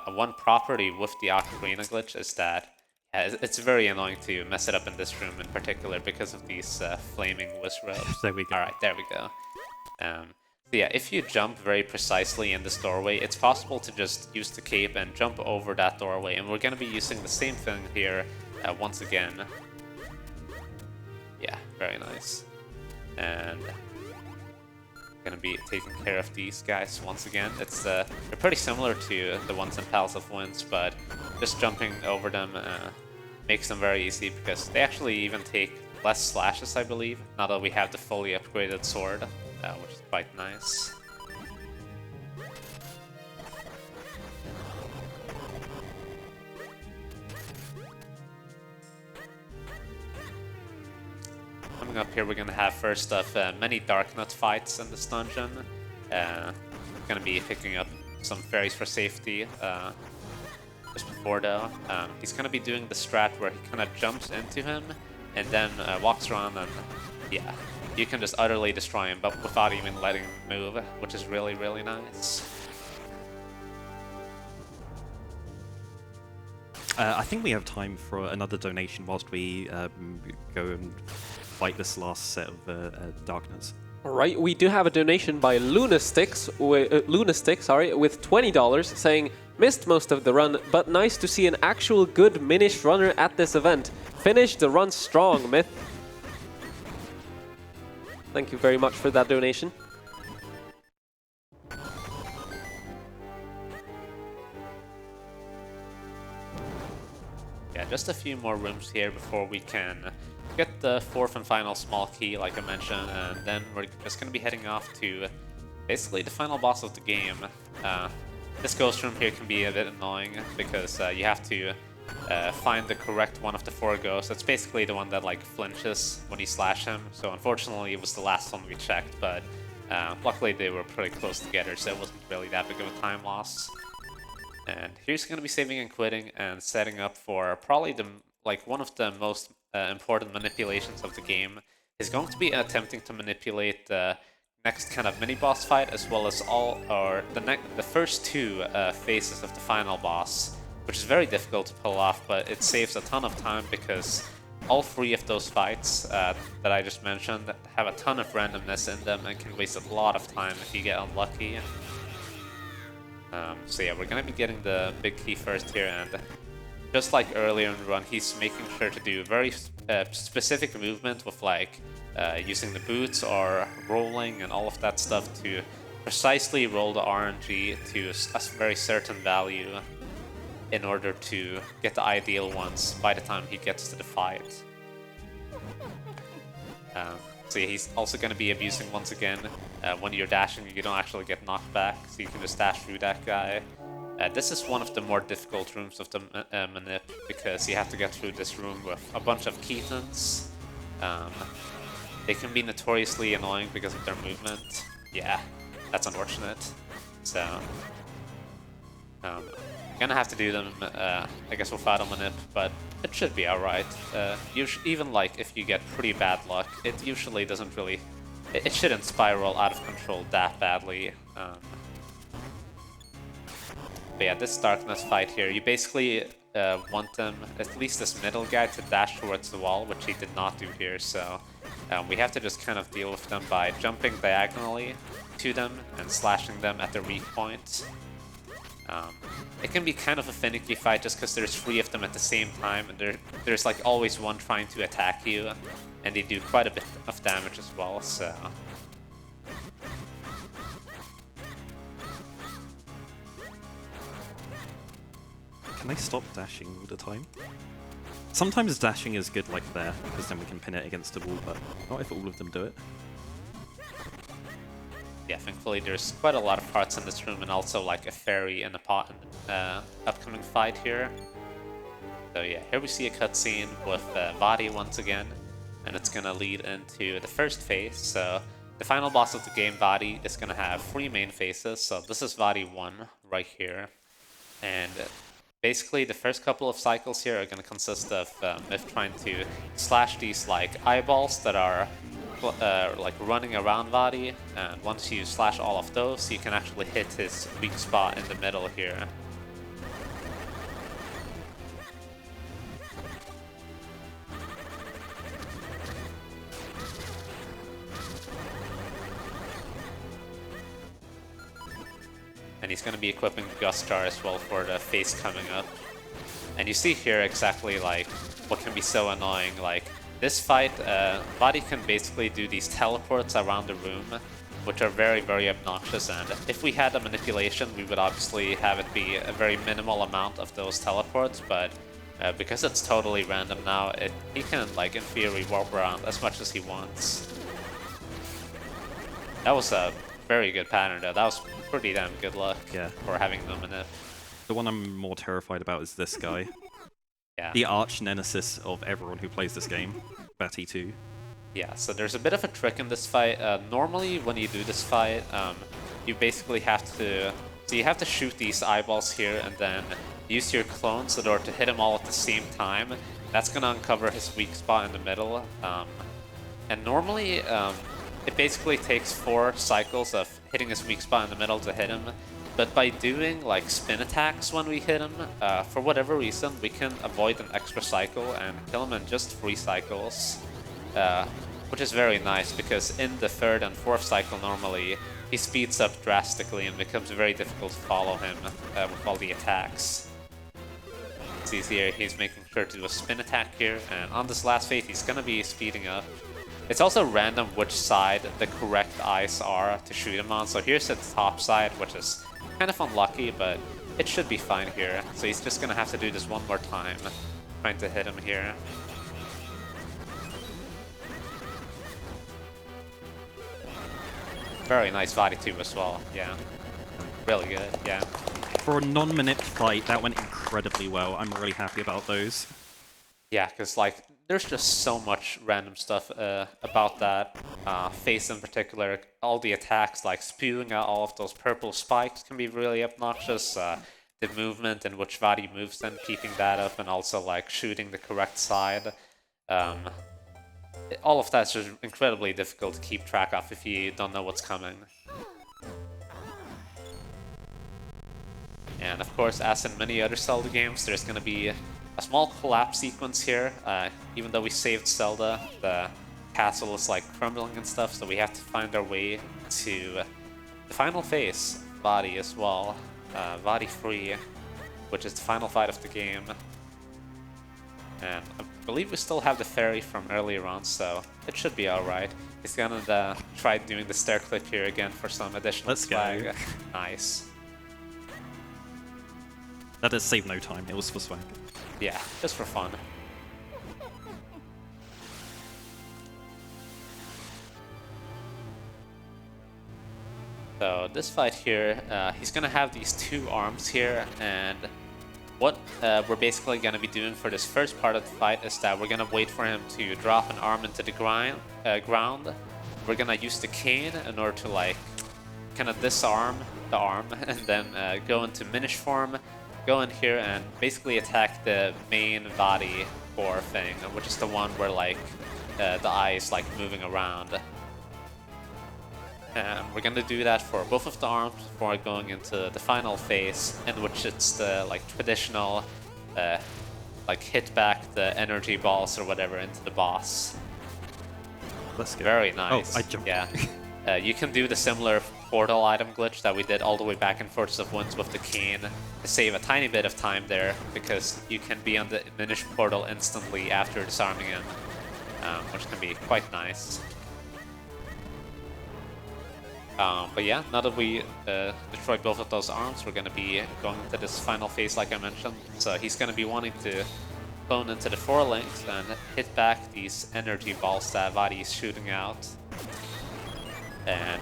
one property with the Ocarina glitch is that it's very annoying to mess it up in this room in particular because of these flaming wisps. There we go. Alright, there we go. So yeah, if you jump very precisely in this doorway, it's possible to just use the cape and jump over that doorway. And we're going to be using the same thing here once again. Yeah, very nice. And gonna be taking care of these guys once again. It's they're pretty similar to the ones in Palace of Winds, but just jumping over them makes them very easy, because they actually even take less slashes, I believe, now that we have the fully upgraded sword, which is quite nice. Coming up here, we're gonna have first off many Dark Nut fights in this dungeon. Gonna be picking up some fairies for safety. Just before though, he's gonna be doing the strat where he kind of jumps into him and then walks around, and yeah, you can just utterly destroy him, but without even letting him move, which is really, really nice. I think we have time for another donation whilst we go and fight this last set of Darkness. All right, we do have a donation by Lunastick, with $20, saying, Missed most of the run, but nice to see an actual good Minish runner at this event. Finish the run strong, Myth. Thank you very much for that donation. Yeah, just a few more rooms here before we can get the fourth and final small key, like I mentioned, and then we're just going to be heading off to basically the final boss of the game. This ghost room here can be a bit annoying because you have to find the correct one of the 4 ghosts. It's basically the one that like flinches when you slash him. So unfortunately, it was the last one we checked, but luckily they were pretty close together, so it wasn't really that big of a time loss. And here's going to be saving and quitting and setting up for probably the one of the most important manipulations of the game. Is going to be attempting to manipulate the next kind of mini boss fight, as well as the first 2 phases of the final boss, which is very difficult to pull off, but it saves a ton of time because all 3 of those fights that I just mentioned have a ton of randomness in them and can waste a lot of time if you get unlucky. So yeah, we're gonna be getting the big key first here, and just like earlier in the run, he's making sure to do very specific movement with using the boots or rolling and all of that stuff to precisely roll the RNG to a very certain value in order to get the ideal ones by the time he gets to the fight. So yeah, he's also going to be abusing once again. When you're dashing, you don't actually get knocked back, so you can just dash through that guy. This is one of the more difficult rooms of the manip, because you have to get through this room with a bunch of Keatons. They can be notoriously annoying because of their movement. Yeah, that's unfortunate. So, gonna have to do them, I guess, without a manip, but it should be alright. Even if you get pretty bad luck, it usually doesn't really... It shouldn't spiral out of control that badly. But yeah, this darkness fight here, you basically want them, at least this middle guy, to dash towards the wall, which he did not do here, so we have to just kind of deal with them by jumping diagonally to them and slashing them at their weak point. It can be kind of a finicky fight just because there's 3 of them at the same time, and there's always one trying to attack you, and they do quite a bit of damage as well, so... Can I stop dashing all the time? Sometimes dashing is good like there, because then we can pin it against the wall, but not if all of them do it. Yeah, thankfully there's quite a lot of parts in this room, and also a fairy in the upcoming fight here. So yeah, here we see a cutscene with Vadi once again, and it's gonna lead into the first phase. So the final boss of the game, Vadi, is gonna have 3 main phases. So this is Vadi 1 right here, and basically the first couple of cycles here are gonna consist of Myth trying to slash these eyeballs that are running around Vadi, and once you slash all of those, you can actually hit his weak spot in the middle here. And he's going to be equipping the Gust Star as well for the phase coming up. And you see here exactly what can be so annoying. This fight, Vadi can basically do these teleports around the room, which are very, very obnoxious, and if we had a manipulation, we would obviously have it be a very minimal amount of those teleports, but because it's totally random now, he can, in theory, warp around as much as he wants. That was a very good pattern, though. That was pretty damn good luck for having no manip. The one I'm more terrified about is this guy. Yeah. The arch nemesis of everyone who plays this game, Batty 2. Yeah, so there's a bit of a trick in this fight. Normally, when you do this fight, you basically have to... So you have to shoot these eyeballs here and then use your clones in order to hit them all at the same time. That's going to uncover his weak spot in the middle. And normally, it basically takes 4 cycles of hitting his weak spot in the middle to hit him. But by doing spin attacks when we hit him, for whatever reason, we can avoid an extra cycle and kill him in just 3 cycles. Which is very nice, because in the 3rd and 4th cycle normally, he speeds up drastically and becomes very difficult to follow him with all the attacks. See here, he's making sure to do a spin attack here, and on this last phase he's gonna be speeding up. It's also random which side the correct eyes are to shoot him on, so here's the top side, which is kind of unlucky, but it should be fine here. So he's just gonna have to do this one more time, trying to hit him here. Very nice body too as well, yeah. Really good, yeah. For a non-minute fight, that went incredibly well. I'm really happy about those. Yeah, because like there's just so much random stuff about that phase in particular. All the attacks, like spewing out all of those purple spikes, can be really obnoxious. The movement in which Vadi moves and keeping that up, and also like shooting the correct side. All of that's just incredibly difficult to keep track of if you don't know what's coming. And of course, as in many other Zelda games, there's going to be a small collapse sequence here. Even though we saved Zelda, the castle is like crumbling and stuff, so we have to find our way to the final phase, Vadi as well. Vadi 3, which is the final fight of the game. And I believe we still have the fairy from earlier on, so it should be alright. He's gonna try doing the stair clip here again for some additional swag. Go. Nice. That does save no time, it was for swag. Yeah, just for fun. So this fight here, he's gonna have these two arms here, and what we're basically gonna be doing for this first part of the fight is that we're gonna wait for him to drop an arm into the ground. We're gonna use the cane in order to like kind of disarm the arm, and then go into Minish form, go in here and basically attack the main body core thing, which is the one where like the eye is like moving around. And we're gonna do that for both of the arms before going into the final phase, in which it's the like traditional like hit back the energy balls or whatever into the boss. Let's go. Very nice. Oh, I jumped. Yeah. You can do the similar portal item glitch that we did all the way back in Fortress of Winds with the cane to save a tiny bit of time there, because you can be on the Minish portal instantly after disarming him, which can be quite nice. But yeah, now that we destroyed both of those arms, we're going to be going into this final phase like I mentioned. So he's going to be wanting to clone into the 4 links and hit back these energy balls that Vadi is shooting out. And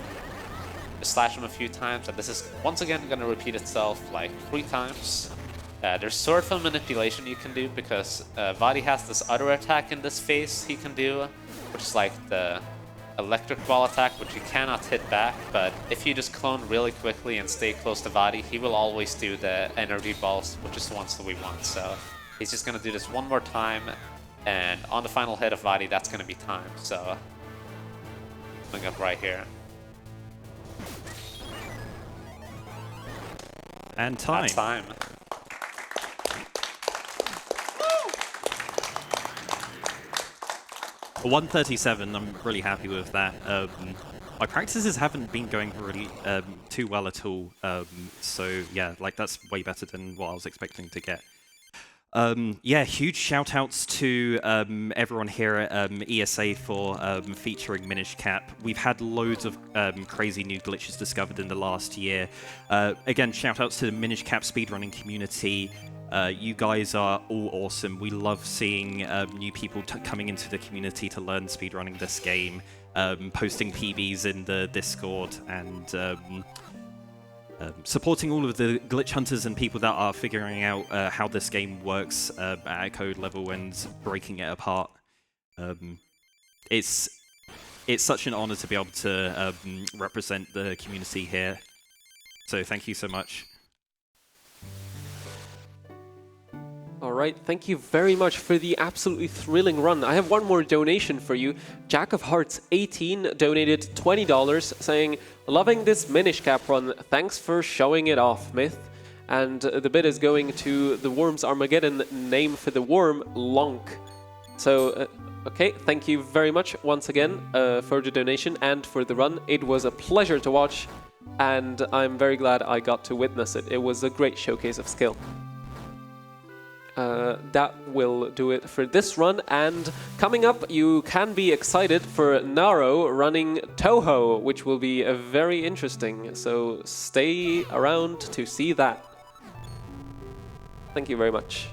slash him a few times, and this is once again going to repeat itself like 3 times. There's sort of a manipulation you can do, because Vadi has this other attack in this phase he can do, which is like the electric ball attack, which you cannot hit back, but if you just clone really quickly and stay close to Vadi, he will always do the energy balls, which is the ones that we want. So he's just going to do this one more time, and on the final hit of Vadi, that's going to be time. So coming up right here. And time. That's time. 137, I'm really happy with that. My practices haven't been going really too well at all, so yeah, like that's way better than what I was expecting to get. Yeah, huge shout outs to everyone here at ESA for featuring Minish Cap. We've had loads of crazy new glitches discovered in the last year. Again, shout outs to the Minish Cap speedrunning community. You guys are all awesome. We love seeing new people coming into the community to learn speedrunning this game, posting PBs in the Discord, and supporting all of the glitch hunters and people that are figuring out how this game works at a code level and breaking it apart. It's such an honor to be able to represent the community here. So thank you so much. Alright, thank you very much for the absolutely thrilling run. I have one more donation for you. Jack of Hearts 18 donated $20 saying, "Loving this Minish Cap run, thanks for showing it off, Myth." And the bid is going to the Worm's Armageddon, name for the worm, Lonk. So Okay, thank you very much once again for the donation and for the run. It was a pleasure to watch, and I'm very glad I got to witness it. It was a great showcase of skill. That will do it for this run, and coming up you can be excited for Naro running Toho, which will be very interesting, so stay around to see that. Thank you very much.